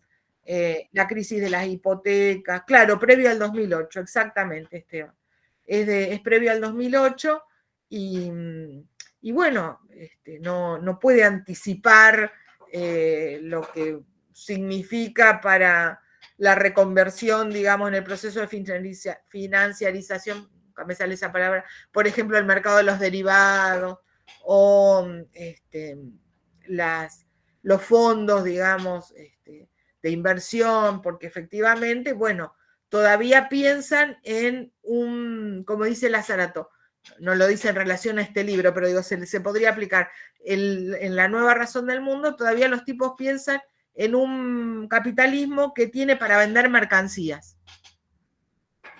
la crisis de las hipotecas. Claro, previo al 2008, exactamente, Esteban. Es previo al 2008 y bueno, no puede anticipar lo que significa para la reconversión, digamos, en el proceso de financiarización, nunca me sale esa palabra, por ejemplo, el mercado de los derivados o los fondos, digamos, de inversión, porque efectivamente, bueno, todavía piensan en como dice Lazarato, no lo dice en relación a este libro, pero digo, se podría aplicar en la nueva razón del mundo, todavía los tipos piensan en un capitalismo que tiene para vender mercancías.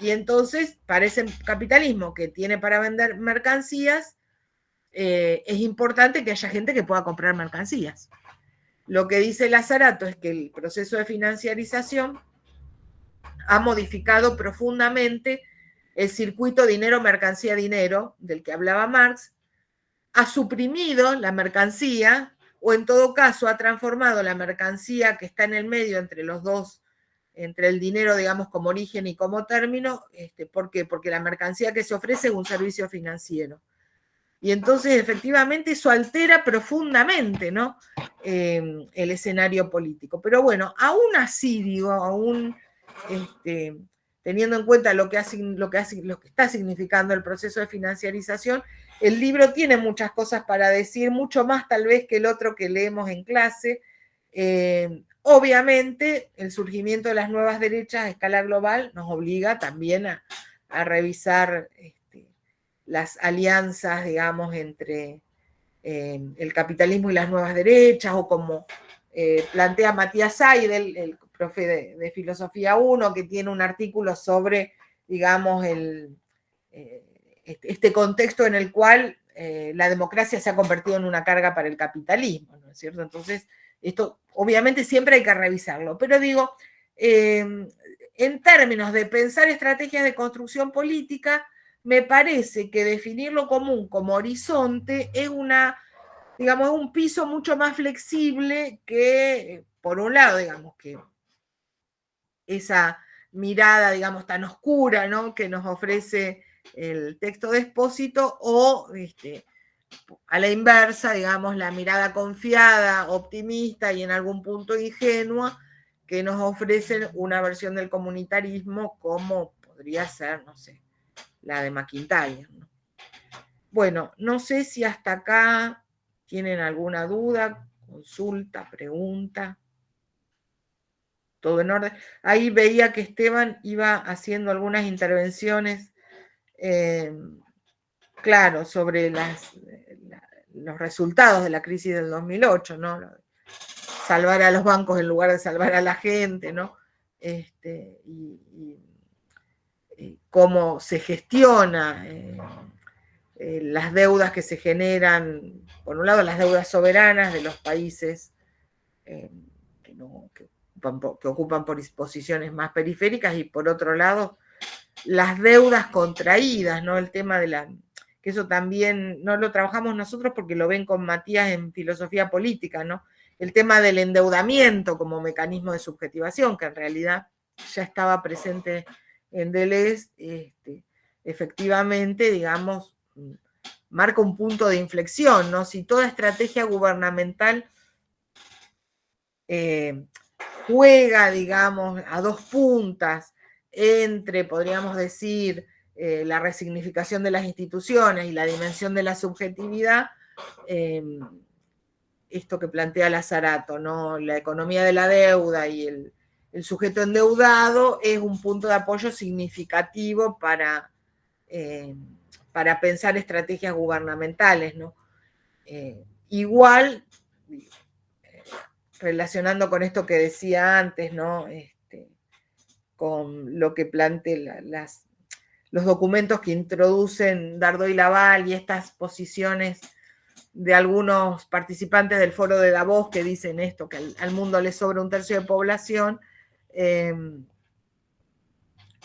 Y entonces, para ese capitalismo que tiene para vender mercancías, es importante que haya gente que pueda comprar mercancías. Lo que dice Lazarato es que el proceso de financiarización ha modificado profundamente el circuito dinero-mercancía-dinero del que hablaba Marx, ha suprimido la mercancía, o en todo caso ha transformado la mercancía que está en el medio entre los dos, entre el dinero, digamos, como origen y como término. ¿Por qué? Porque la mercancía que se ofrece es un servicio financiero. Y entonces, efectivamente, eso altera profundamente, ¿no? El escenario político. Pero bueno, aún así, digo, aún teniendo en cuenta lo que está significando el proceso de financiarización, el libro tiene muchas cosas para decir, mucho más tal vez que el otro que leemos en clase. Obviamente, el surgimiento de las nuevas derechas a escala global nos obliga también a revisar las alianzas, digamos, entre el capitalismo y las nuevas derechas, o como plantea Matías Seidel, el profe de Filosofía 1, que tiene un artículo sobre, digamos, este contexto en el cual la democracia se ha convertido en una carga para el capitalismo, ¿no es cierto? Entonces, esto obviamente siempre hay que revisarlo, pero digo, en términos de pensar estrategias de construcción política, me parece que definir lo común como horizonte es digamos, un piso mucho más flexible que, por un lado, digamos, que esa mirada, digamos, tan oscura, ¿no?, que nos ofrece el texto de Espósito, o a la inversa, digamos, la mirada confiada, optimista y en algún punto ingenua que nos ofrecen una versión del comunitarismo como podría ser, no sé, la de McIntyre, ¿no? Bueno, no sé si hasta acá tienen alguna duda, consulta, pregunta. Todo en orden. Ahí veía que Esteban iba haciendo algunas intervenciones, claro, sobre los resultados de la crisis del 2008, ¿no? Salvar a los bancos en lugar de salvar a la gente, ¿no? Y cómo se gestiona las deudas que se generan, por un lado las deudas soberanas de los países que ocupan posiciones más periféricas, y por otro lado las deudas contraídas, ¿no? El tema que eso también no lo trabajamos nosotros porque lo ven con Matías en filosofía política, ¿no? El tema del endeudamiento como mecanismo de subjetivación, que en realidad ya estaba presente en Deleuze, efectivamente, digamos, marca un punto de inflexión, ¿no? Si toda estrategia gubernamental juega, digamos, a dos puntas entre, podríamos decir, la resignificación de las instituciones y la dimensión de la subjetividad, esto que plantea Lazarato, ¿no? La economía de la deuda y el sujeto endeudado es un punto de apoyo significativo para pensar estrategias gubernamentales, ¿no? Igual, relacionando con esto que decía antes, ¿no? Con lo que plantea los documentos que introducen Dardot y Laval y estas posiciones de algunos participantes del foro de Davos que dicen esto, que al mundo le sobra un tercio de población,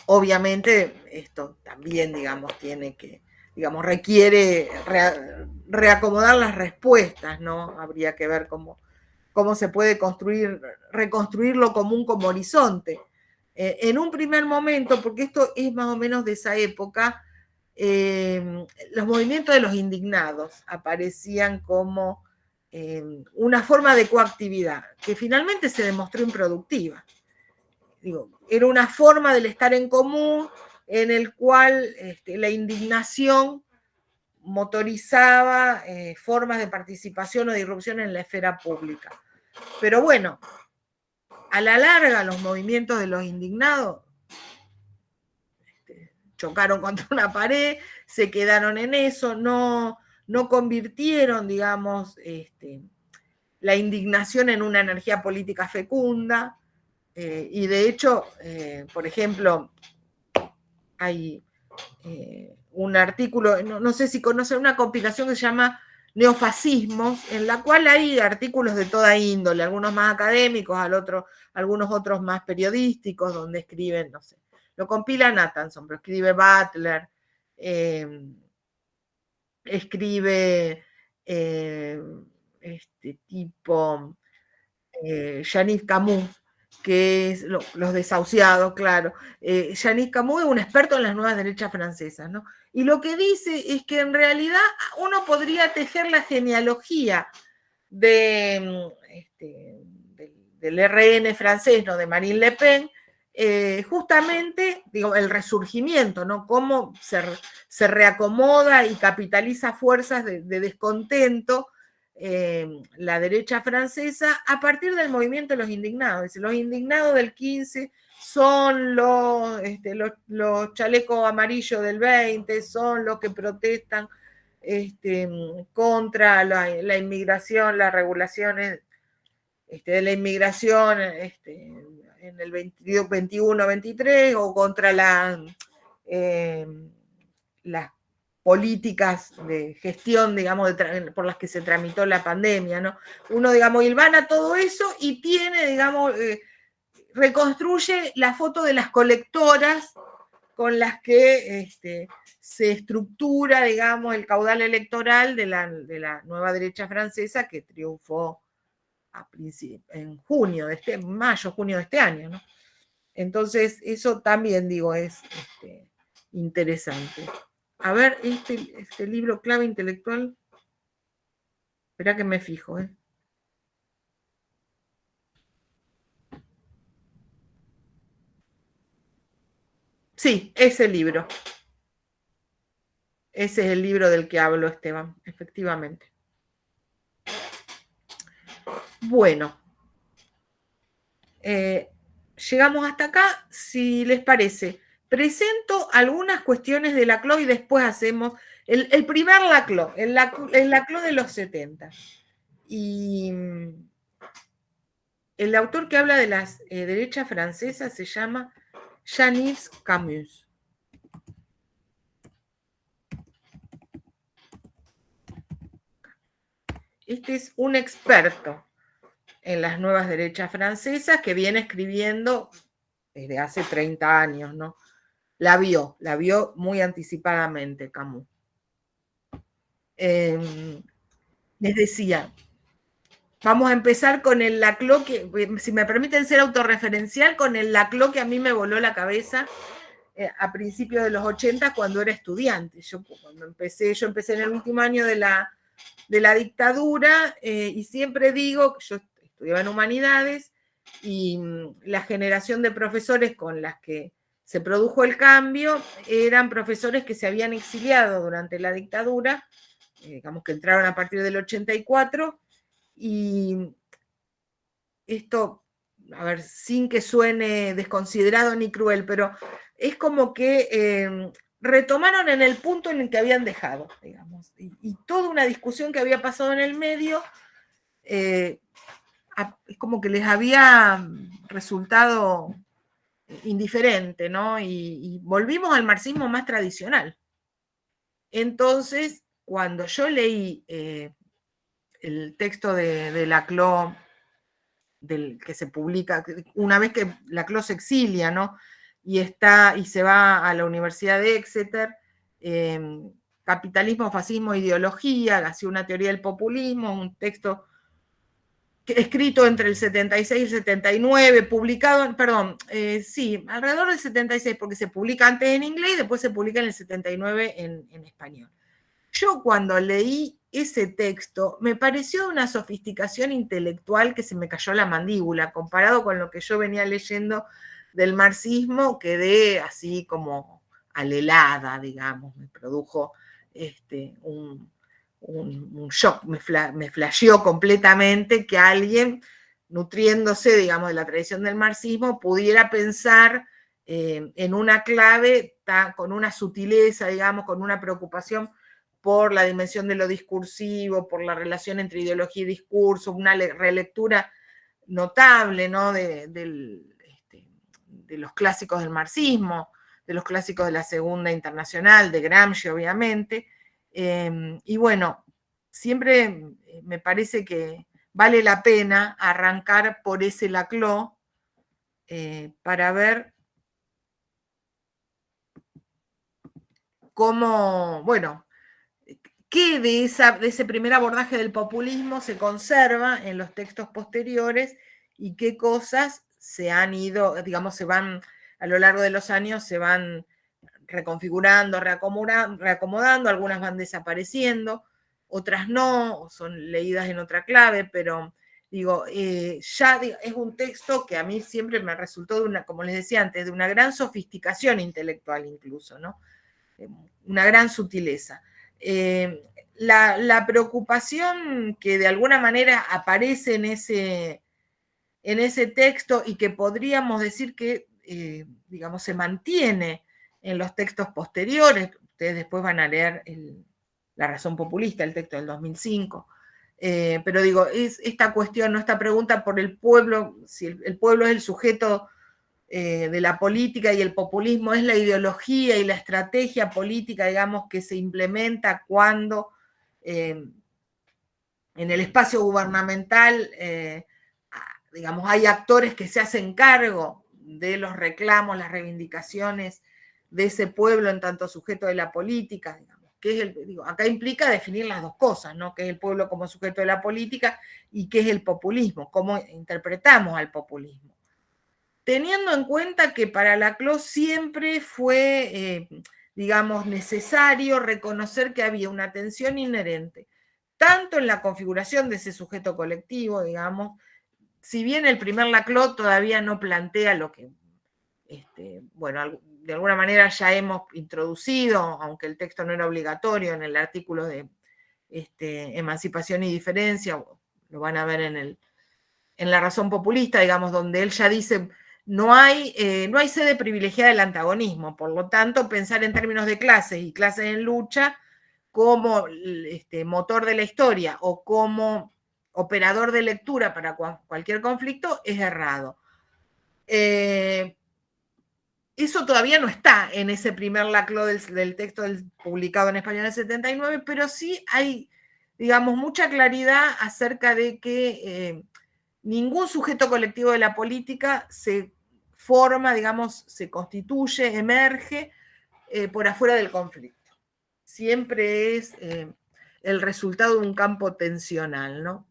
obviamente esto también, digamos, tiene que, digamos, requiere reacomodar las respuestas, ¿no? Habría que ver cómo se puede reconstruir lo común como horizonte. En un primer momento, porque esto es más o menos de esa época, los movimientos de los indignados aparecían como una forma de coactividad que finalmente se demostró improductiva. Digo, era una forma del estar en común en el cual la indignación motorizaba formas de participación o de irrupción en la esfera pública. Pero bueno, a la larga los movimientos de los indignados chocaron contra una pared, se quedaron en eso, no convirtieron, digamos, la indignación en una energía política fecunda, y de hecho, por ejemplo, hay un artículo, no sé si conocen, una compilación que se llama Neofascismos, en la cual hay artículos de toda índole, algunos más académicos, algunos otros más periodísticos, donde escriben, no sé, lo compila Nathanson, pero escribe Butler, escribe este tipo, Yannick Camus, que es los desahuciados, claro. Yannick Camus es un experto en las nuevas derechas francesas, ¿no? Y lo que dice es que en realidad uno podría tejer la genealogía del RN francés, ¿no?, de Marine Le Pen, justamente, digo, el resurgimiento, ¿no? Cómo se reacomoda y capitaliza fuerzas de descontento la derecha francesa a partir del movimiento de los indignados. Los indignados del 15 son los chalecos amarillos del 20, son los que protestan contra la inmigración, las regulaciones de la inmigración en el 21-23, o contra las políticas de gestión, digamos, por las que se tramitó la pandemia, ¿no? Uno, digamos, hilvana todo eso y tiene, digamos, reconstruye la foto de las colectoras con las que se estructura, digamos, el caudal electoral de la nueva derecha francesa que triunfó en mayo, junio de este año, ¿no? Entonces, eso también, digo, es interesante. A ver, este libro Clave Intelectual, espera que me fijo, ¿eh? Sí, ese libro. Ese es el libro del que hablo, Esteban, efectivamente. Bueno, llegamos hasta acá. Si les parece, presento algunas cuestiones de Laclau y después hacemos el primer Laclau, el Laclau de los 70. Y el autor que habla de las derechas francesas se llama Jean-Yves Camus. Este es un experto en las nuevas derechas francesas que viene escribiendo desde hace 30 años, ¿no? La vio muy anticipadamente Camus. Les decía, vamos a empezar con el Laclau, que, si me permiten ser autorreferencial, con el Laclau que a mí me voló la cabeza a principios de los 80 cuando era estudiante. Yo empecé en el último año de la dictadura y siempre digo que yo estudiaba en humanidades y la generación de profesores con las que se produjo el cambio eran profesores que se habían exiliado durante la dictadura, digamos que entraron a partir del 84, y esto, a ver, sin que suene desconsiderado ni cruel, pero es como que retomaron en el punto en el que habían dejado, digamos, y toda una discusión que había pasado en el medio, es como que les había resultado indiferente, ¿no? Y volvimos al marxismo más tradicional. Entonces, cuando yo leí el texto de Laclau, que se publica, una vez que Laclau se exilia, ¿no? Y se va a la Universidad de Exeter, Capitalismo, Fascismo, Ideología, hacía una teoría del populismo, un texto escrito entre el 76 y el 79, publicado, alrededor del 76, porque se publica antes en inglés y después se publica en el 79 en español. Yo cuando leí ese texto me pareció de una sofisticación intelectual que se me cayó la mandíbula, comparado con lo que yo venía leyendo del marxismo, quedé así como alelada, digamos, me produjo un shock, me flasheó completamente que alguien, nutriéndose, digamos, de la tradición del marxismo, pudiera pensar en una clave con una sutileza, digamos, con una preocupación por la dimensión de lo discursivo, por la relación entre ideología y discurso, una relectura notable, ¿no? de los clásicos del marxismo, de los clásicos de la Segunda Internacional, de Gramsci, obviamente. Y bueno, siempre me parece que vale la pena arrancar por ese Laclau para ver cómo, bueno, qué de ese primer abordaje del populismo se conserva en los textos posteriores y qué cosas se han ido, digamos, a lo largo de los años se van reconfigurando, reacomodando, algunas van desapareciendo, otras no, son leídas en otra clave, pero digo, ya es un texto que a mí siempre me resultó, como les decía antes, de una gran sofisticación intelectual incluso, ¿no? Una gran sutileza. La preocupación que de alguna manera aparece en ese texto y que podríamos decir que, digamos, se mantiene en los textos posteriores, ustedes después van a leer La razón populista, el texto del 2005, pero digo, es esta cuestión, ¿no? Esta pregunta por el pueblo, si el pueblo es el sujeto de la política y el populismo es la ideología y la estrategia política, digamos, que se implementa cuando en el espacio gubernamental, digamos, hay actores que se hacen cargo de los reclamos, las reivindicaciones de ese pueblo en tanto sujeto de la política, digamos, que es acá implica definir las dos cosas, ¿no? Que es el pueblo como sujeto de la política y qué es el populismo, cómo interpretamos al populismo. Teniendo en cuenta que para Laclau siempre fue, digamos, necesario reconocer que había una tensión inherente, tanto en la configuración de ese sujeto colectivo, digamos, si bien el primer Laclau todavía no plantea lo que, bueno, de alguna manera ya hemos introducido, aunque el texto no era obligatorio, en el artículo de Emancipación y Diferencia, lo van a ver en La razón populista, digamos, donde él ya dice, no hay sede privilegiada del antagonismo, por lo tanto, pensar en términos de clases y clases en lucha como motor de la historia o como operador de lectura para cualquier conflicto es errado. Eso todavía no está en ese primer Laclau del texto publicado en español en el 79, pero sí hay, digamos, mucha claridad acerca de que ningún sujeto colectivo de la política se forma, digamos, se constituye, emerge por afuera del conflicto. Siempre es el resultado de un campo tensional, ¿no?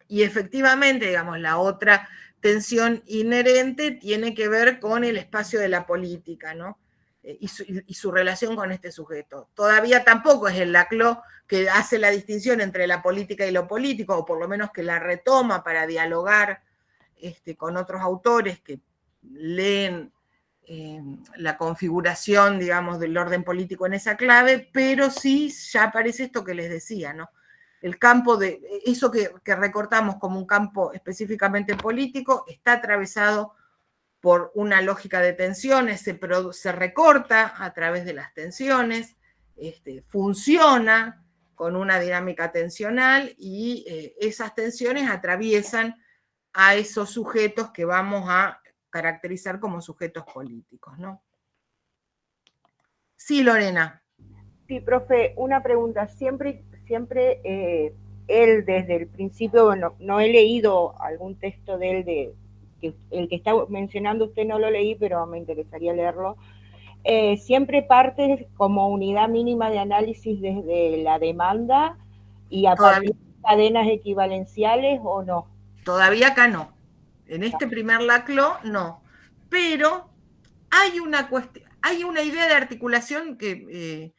Y efectivamente, digamos, la otra tensión inherente tiene que ver con el espacio de la política, ¿no? Y su relación con este sujeto. Todavía tampoco es el Laclau que hace la distinción entre la política y lo político, o por lo menos que la retoma para dialogar con otros autores que leen la configuración, digamos, del orden político en esa clave, pero sí ya aparece esto que les decía, ¿no? El campo de eso que recortamos como un campo específicamente político está atravesado por una lógica de tensiones, se recorta a través de las tensiones, funciona con una dinámica tensional y esas tensiones atraviesan a esos sujetos que vamos a caracterizar como sujetos políticos, ¿no? Sí, Lorena. Sí, profe, una pregunta. Siempre él desde el principio, bueno, no he leído algún texto de él, el que está mencionando usted no lo leí, pero me interesaría leerlo. Siempre parte como unidad mínima de análisis desde la demanda y a partir de cadenas equivalenciales, ¿o no? Todavía acá no. En este primer Laclau no. Pero hay una idea de articulación que,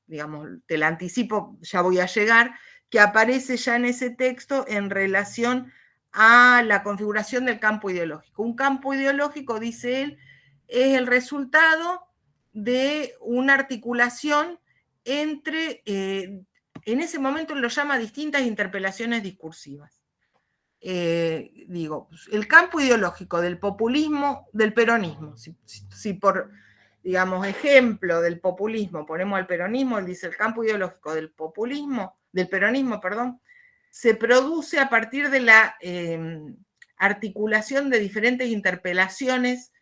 digamos, te la anticipo, ya voy a llegar, que aparece ya en ese texto en relación a la configuración del campo ideológico. Un campo ideológico, dice él, es el resultado de una articulación entre, en ese momento lo llama distintas interpelaciones discursivas. El campo ideológico del populismo, del peronismo, si por, digamos, ejemplo del populismo ponemos al peronismo, él dice el campo ideológico del peronismo, perdón, se produce a partir de la articulación de diferentes interpelaciones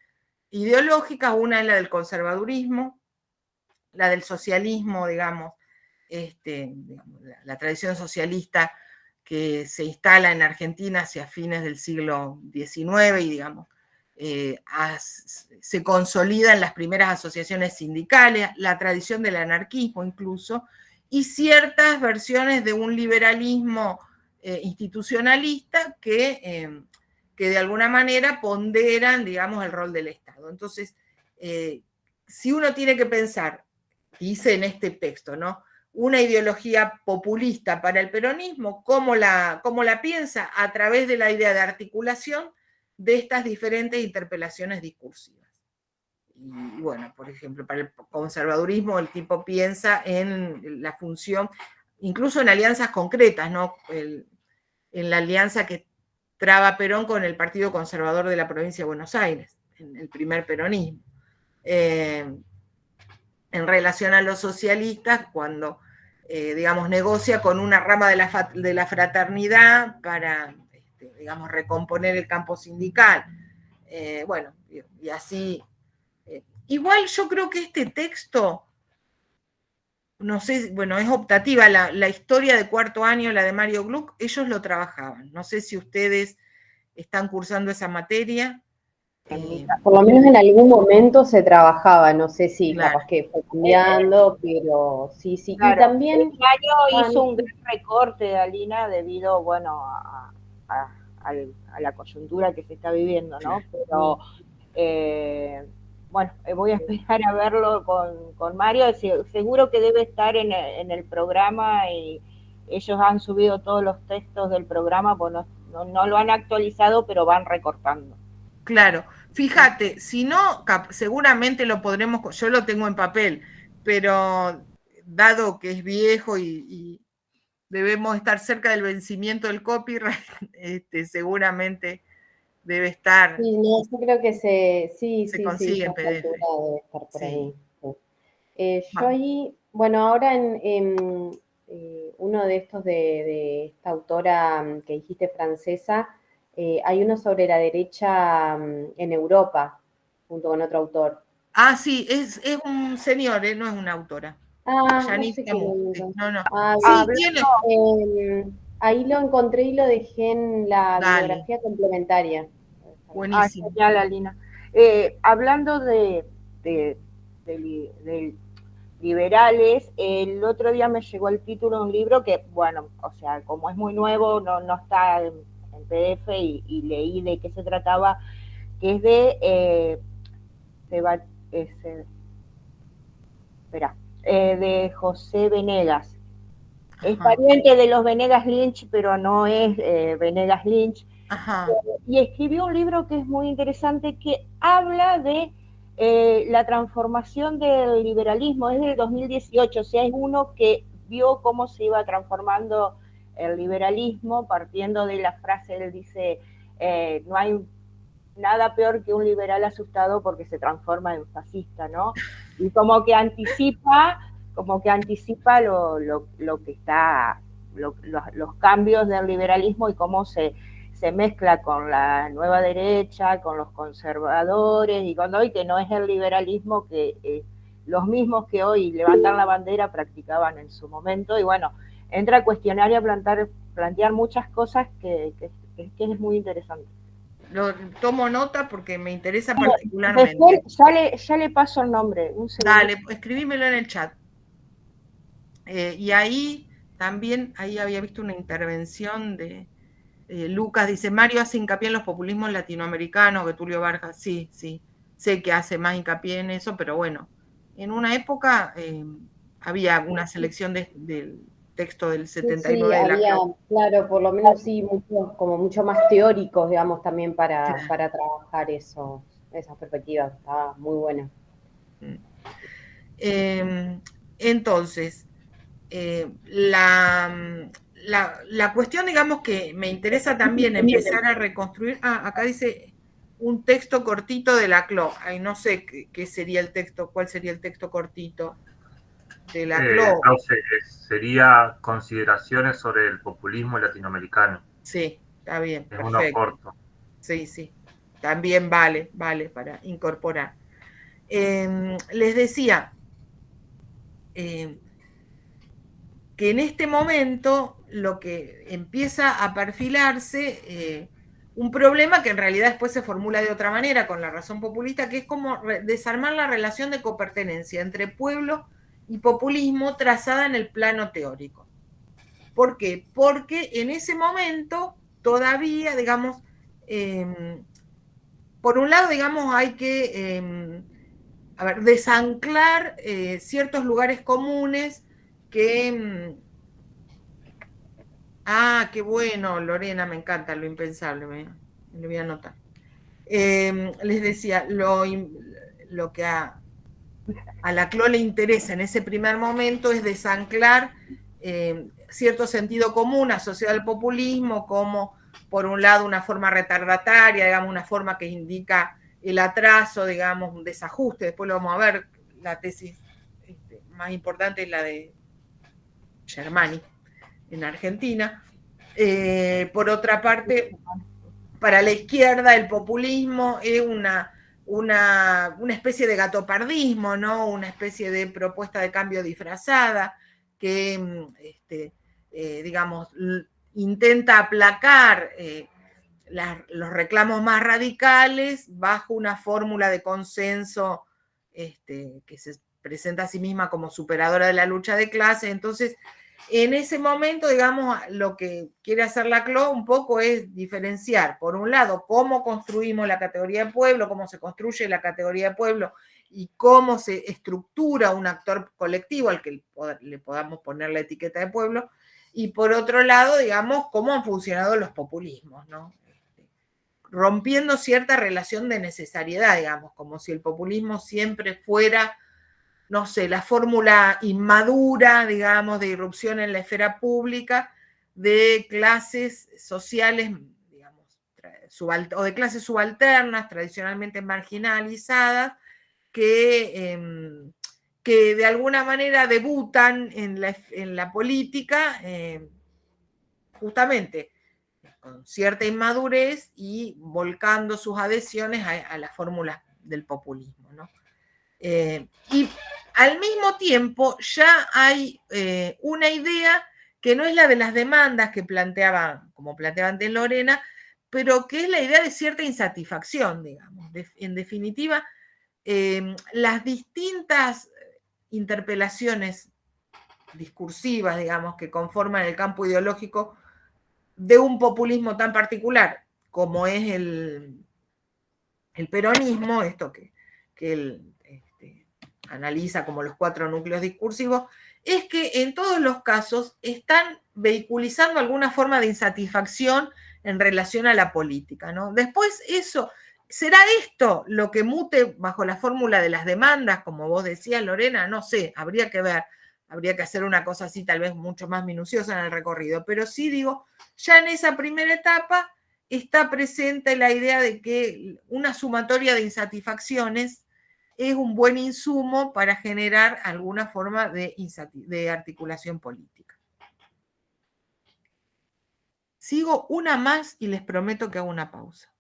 ideológicas. Una es la del conservadurismo, la del socialismo, digamos, la tradición socialista que se instala en Argentina hacia fines del siglo XIX y, digamos, se consolida en las primeras asociaciones sindicales, la tradición del anarquismo incluso, y ciertas versiones de un liberalismo institucionalista que de alguna manera ponderan, digamos, el rol del Estado. Entonces, si uno tiene que pensar, dice en este texto, ¿no?, una ideología populista para el peronismo, ¿cómo la piensa? A través de la idea de articulación de estas diferentes interpelaciones discursivas. Y bueno, por ejemplo, para el conservadurismo el tipo piensa en la función, incluso en alianzas concretas, ¿no? En la alianza que traba Perón con el Partido Conservador de la provincia de Buenos Aires, en el primer peronismo. En relación a los socialistas, cuando digamos, negocia con una rama de la fraternidad para, digamos, recomponer el campo sindical. Bueno, y así. Igual yo creo que este texto, no sé, bueno, es optativa, la historia de cuarto año, la de Mario Gluck, ellos lo trabajaban. No sé si ustedes están cursando esa materia. Por lo menos en algún momento se trabajaba, no sé si Claro. capaz que fue cambiando, pero sí, sí. Claro, Y también este año hizo un gran recorte, Alina, debido, bueno, a la coyuntura que se está viviendo, ¿no? Pero, bueno, voy a esperar a verlo con Mario, seguro que debe estar en el programa y ellos han subido todos los textos del programa, pues no lo han actualizado, pero van recortando. Claro, fíjate, si no, seguramente lo podremos, yo lo tengo en papel, pero dado que es viejo y debemos estar cerca del vencimiento del copyright, seguramente debe estar. Sí, no, yo creo que se consigue en PDF. Debe estar por ahí. Sí. Yo ahí, bueno, ahora en uno de estos de esta autora que dijiste francesa, hay uno sobre la derecha en Europa, junto con otro autor. Ah, sí, es un señor, no es una autora. No sé qué no. Sí, tiene. Ahí lo encontré y lo dejé en la bibliografía complementaria. Buenísimo. Genial, Alina. Hablando de liberales, el otro día me llegó el título de un libro que, bueno, o sea, como es muy nuevo, no está en PDF y leí de qué se trataba, que es de José Venegas. Ajá. Es pariente de los Venegas Lynch, pero no es Venegas Lynch. Ajá. Y escribió un libro que es muy interesante que habla de la transformación del liberalismo. Es del 2018, o sea, es uno que vio cómo se iba transformando el liberalismo, partiendo de la frase, él dice, no hay nada peor que un liberal asustado porque se transforma en fascista, ¿no? Y como que anticipa lo que está, los cambios del liberalismo y cómo se mezcla con la nueva derecha, con los conservadores, y con hoy que no es el liberalismo que los mismos que hoy levantan la bandera practicaban en su momento, y bueno, entra a cuestionar y a plantear muchas cosas que es muy interesante. Lo tomo nota porque me interesa particularmente. Después ya le paso el nombre. Dale, escribímelo en el chat. Y ahí también, ahí había visto una intervención de Lucas, dice, Mario hace hincapié en los populismos latinoamericanos, Getulio Vargas, sí, sé que hace más hincapié en eso, pero bueno, en una época había una selección del texto del 79 de la había, claro, por lo menos mucho más teóricos, digamos, también para trabajar esas perspectivas. Estaba muy buena. Entonces, la cuestión, digamos, que me interesa también empezar a reconstruir. Acá dice un texto cortito de Laclau. Ay, no sé qué sería el texto, cuál sería el texto cortito de Laclau. No sé, sería Consideraciones sobre el populismo latinoamericano. Sí, está bien, es perfecto. Uno corto. Sí, también vale para incorporar. Les decía que en este momento lo que empieza a perfilarse un problema que en realidad después se formula de otra manera con la razón populista, que es como desarmar la relación de copertenencia entre pueblo y populismo trazada en el plano teórico. ¿Por qué? Porque en ese momento todavía, digamos, por un lado, digamos, hay que desanclar ciertos lugares comunes que... qué bueno, Lorena, me encanta lo impensable, me lo voy a anotar. Les decía, lo que a Laclau le interesa en ese primer momento es desanclar cierto sentido común asociado al populismo, como por un lado una forma retardataria, digamos, una forma que indica el atraso, digamos, un desajuste. Después lo vamos a ver, la tesis más importante es la de Germani en Argentina. Por otra parte, para la izquierda el populismo es una una especie de gatopardismo, ¿no? Una especie de propuesta de cambio disfrazada que, digamos, intenta aplacar los reclamos más radicales bajo una fórmula de consenso que se presenta a sí misma como superadora de la lucha de clases. Entonces, en ese momento, digamos, lo que quiere hacer Laclau un poco es diferenciar, por un lado, cómo construimos la categoría de pueblo, cómo se construye la categoría de pueblo y cómo se estructura un actor colectivo al que le podamos poner la etiqueta de pueblo, y por otro lado, digamos, cómo han funcionado los populismos, ¿no? Rompiendo cierta relación de necesariedad, digamos, como si el populismo siempre fuera, no sé, la fórmula inmadura, digamos, de irrupción en la esfera pública de clases sociales, digamos, o de clases subalternas, tradicionalmente marginalizadas, que de alguna manera debutan en la política justamente con cierta inmadurez y volcando sus adhesiones a las fórmulas del populismo, ¿no? Y al mismo tiempo ya hay una idea que no es la de las demandas que planteaba, como planteaba antes Lorena, pero que es la idea de cierta insatisfacción, digamos. En definitiva, las distintas interpelaciones discursivas, digamos, que conforman el campo ideológico de un populismo tan particular como es el peronismo, esto que él analiza como los 4 núcleos discursivos, es que en todos los casos están vehiculizando alguna forma de insatisfacción en relación a la política, ¿no? Después eso, ¿será esto lo que mute bajo la fórmula de las demandas, como vos decías, Lorena? No sé, habría que ver, habría que hacer una cosa así tal vez mucho más minuciosa en el recorrido, pero sí digo, ya en esa primera etapa está presente la idea de que una sumatoria de insatisfacciones es un buen insumo para generar alguna forma de articulación política. Sigo una más y les prometo que hago una pausa.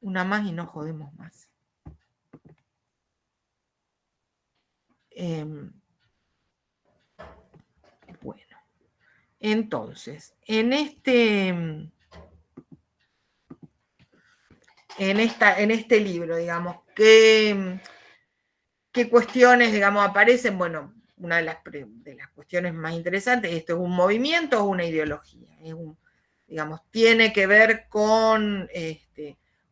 Una más y no jodemos más. Bueno, entonces, en este libro, digamos, ¿qué cuestiones, digamos, aparecen? Bueno, una de las cuestiones más interesantes, esto es un movimiento o una ideología, digamos, tiene que ver con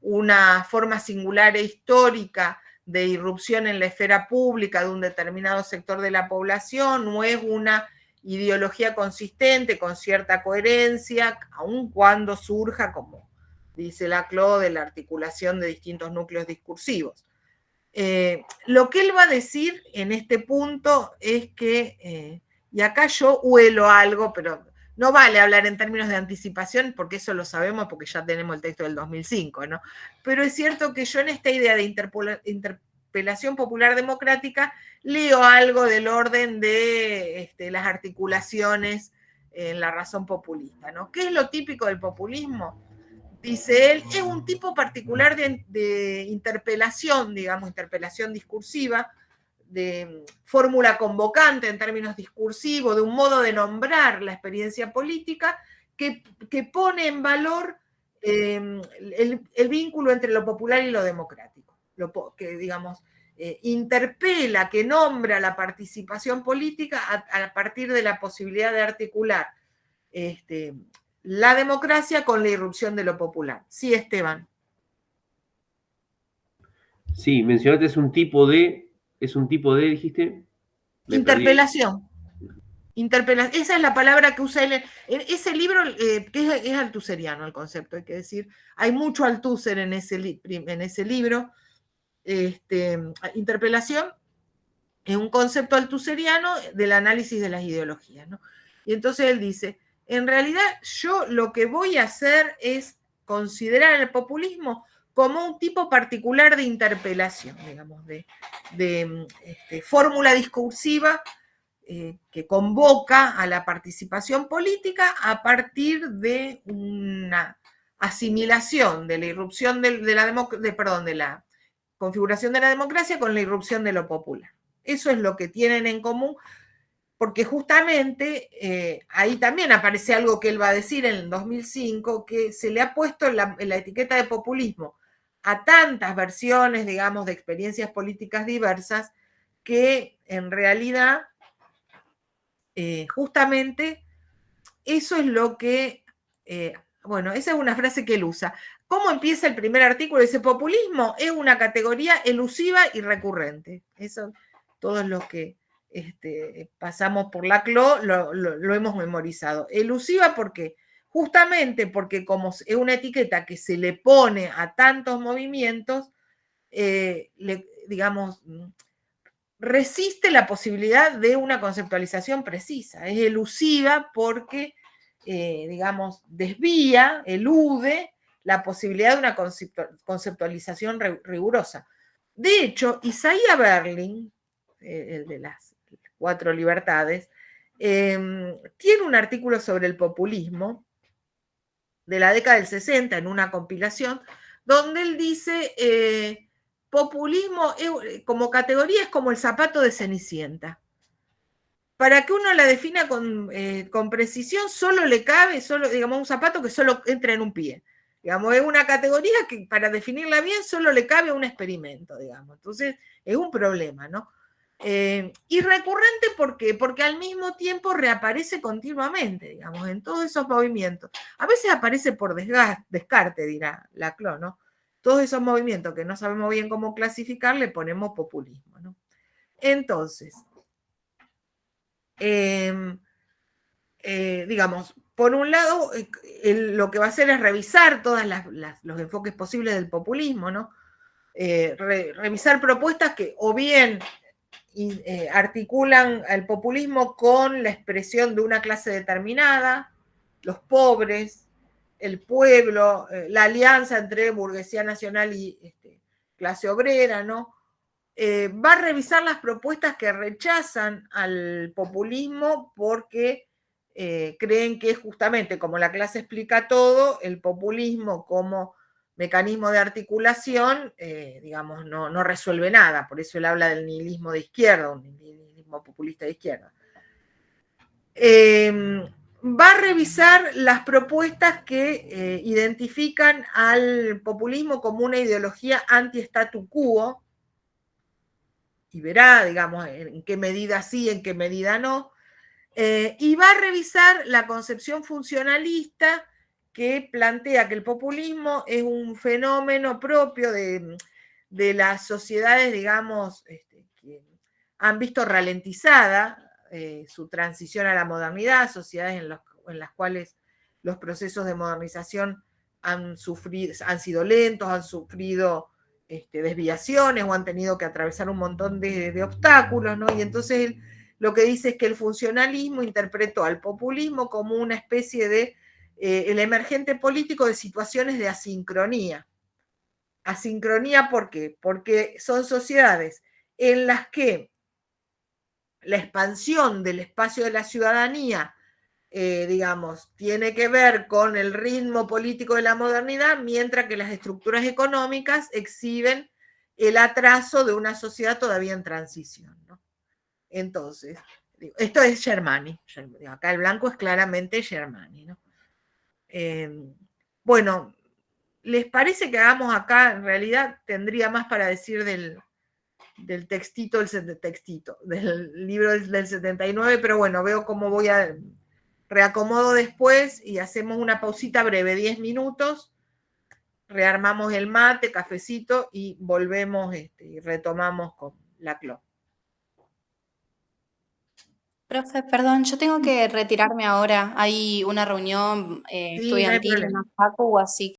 una forma singular e histórica de irrupción en la esfera pública de un determinado sector de la población, no es una ideología consistente, con cierta coherencia, aun cuando surja, como dice Laclau, de la articulación de distintos núcleos discursivos. Lo que él va a decir en este punto es que, y acá yo huelo algo, pero no vale hablar en términos de anticipación, porque eso lo sabemos, porque ya tenemos el texto del 2005, ¿no? Pero es cierto que yo en esta idea de interpelación popular democrática leo algo del orden de las articulaciones en la razón populista, ¿no? ¿Qué es lo típico del populismo? Dice él, es un tipo particular de interpelación, digamos, interpelación discursiva, de fórmula convocante en términos discursivos, de un modo de nombrar la experiencia política que pone en valor el vínculo entre lo popular y lo democrático, que, digamos, interpela, que nombra la participación política a partir de la posibilidad de articular la democracia con la irrupción de lo popular. Sí, Esteban. Sí, mencionaste es un tipo de, dijiste. Interpelación. Esa es la palabra que usa él. Ese libro que es althuseriano el concepto, hay que decir. Hay mucho Althusser en ese libro. Interpelación es un concepto althuseriano del análisis de las ideologías, ¿no? Y entonces él dice, en realidad yo lo que voy a hacer es considerar el populismo como un tipo particular de interpelación, digamos, de fórmula discursiva que convoca a la participación política a partir de una asimilación de la irrupción de la configuración de la democracia con la irrupción de lo popular. Eso es lo que tienen en común, porque justamente ahí también aparece algo que él va a decir en el 2005, que se le ha puesto en la etiqueta de populismo a tantas versiones, digamos, de experiencias políticas diversas, que en realidad justamente eso es lo que, bueno, esa es una frase que él usa. ¿Cómo empieza el primer artículo? Dice, populismo es una categoría elusiva y recurrente. Eso, todos los que pasamos por la CLO lo hemos memorizado. Elusiva porque, justamente porque como es una etiqueta que se le pone a tantos movimientos, digamos, resiste la posibilidad de una conceptualización precisa. Es elusiva porque, digamos, desvía, elude la posibilidad de una conceptualización rigurosa. De hecho, Isaiah Berlin, el de las 4 libertades, tiene un artículo sobre el populismo de la década del 60 en una compilación, donde él dice, populismo como categoría es como el zapato de Cenicienta. Para que uno la defina con precisión, solo le cabe, digamos, un zapato que solo entra en un pie. Digamos, es una categoría que para definirla bien solo le cabe a un experimento, digamos. Entonces, es un problema, ¿no? Y recurrente, ¿por qué? Porque al mismo tiempo reaparece continuamente, digamos, en todos esos movimientos. A veces aparece por descarte, dirá Laclau, ¿no? Todos esos movimientos que no sabemos bien cómo clasificar, le ponemos populismo, ¿no? Entonces, digamos, por un lado, lo que va a hacer es revisar todos los enfoques posibles del populismo, ¿no? Revisar propuestas que o bien articulan el populismo con la expresión de una clase determinada, los pobres, el pueblo, la alianza entre burguesía nacional y clase obrera, ¿no? Va a revisar las propuestas que rechazan al populismo porque creen que justamente como la clase explica todo, el populismo como mecanismo de articulación, digamos, no resuelve nada. Por eso él habla del nihilismo de izquierda, un nihilismo populista de izquierda. Va a revisar las propuestas que identifican al populismo como una ideología anti-statu quo, y verá, digamos, en qué medida sí, en qué medida no, y va a revisar la concepción funcionalista que plantea que el populismo es un fenómeno propio de las sociedades, digamos, que han visto ralentizada su transición a la modernidad, sociedades en las cuales los procesos de modernización han sido lentos, han sufrido desviaciones o han tenido que atravesar un montón de obstáculos, ¿no? Y entonces él lo que dice es que el funcionalismo interpretó al populismo como una especie de el emergente político de situaciones de asincronía. Asincronía, ¿por qué? Porque son sociedades en las que la expansión del espacio de la ciudadanía, digamos, tiene que ver con el ritmo político de la modernidad, mientras que las estructuras económicas exhiben el atraso de una sociedad todavía en transición, ¿no? Entonces, esto es Germani. Acá el blanco es claramente Germani, ¿no? Bueno, ¿les parece que hagamos acá? En realidad tendría más para decir del libro del 79, pero bueno, veo cómo voy a reacomodo después y hacemos una pausita breve, 10 minutos, rearmamos el mate, cafecito y volvemos y retomamos con la CLO. Profe, perdón, yo tengo que retirarme ahora. Hay una reunión Sí, no hay estudiantil en problema. la facu, así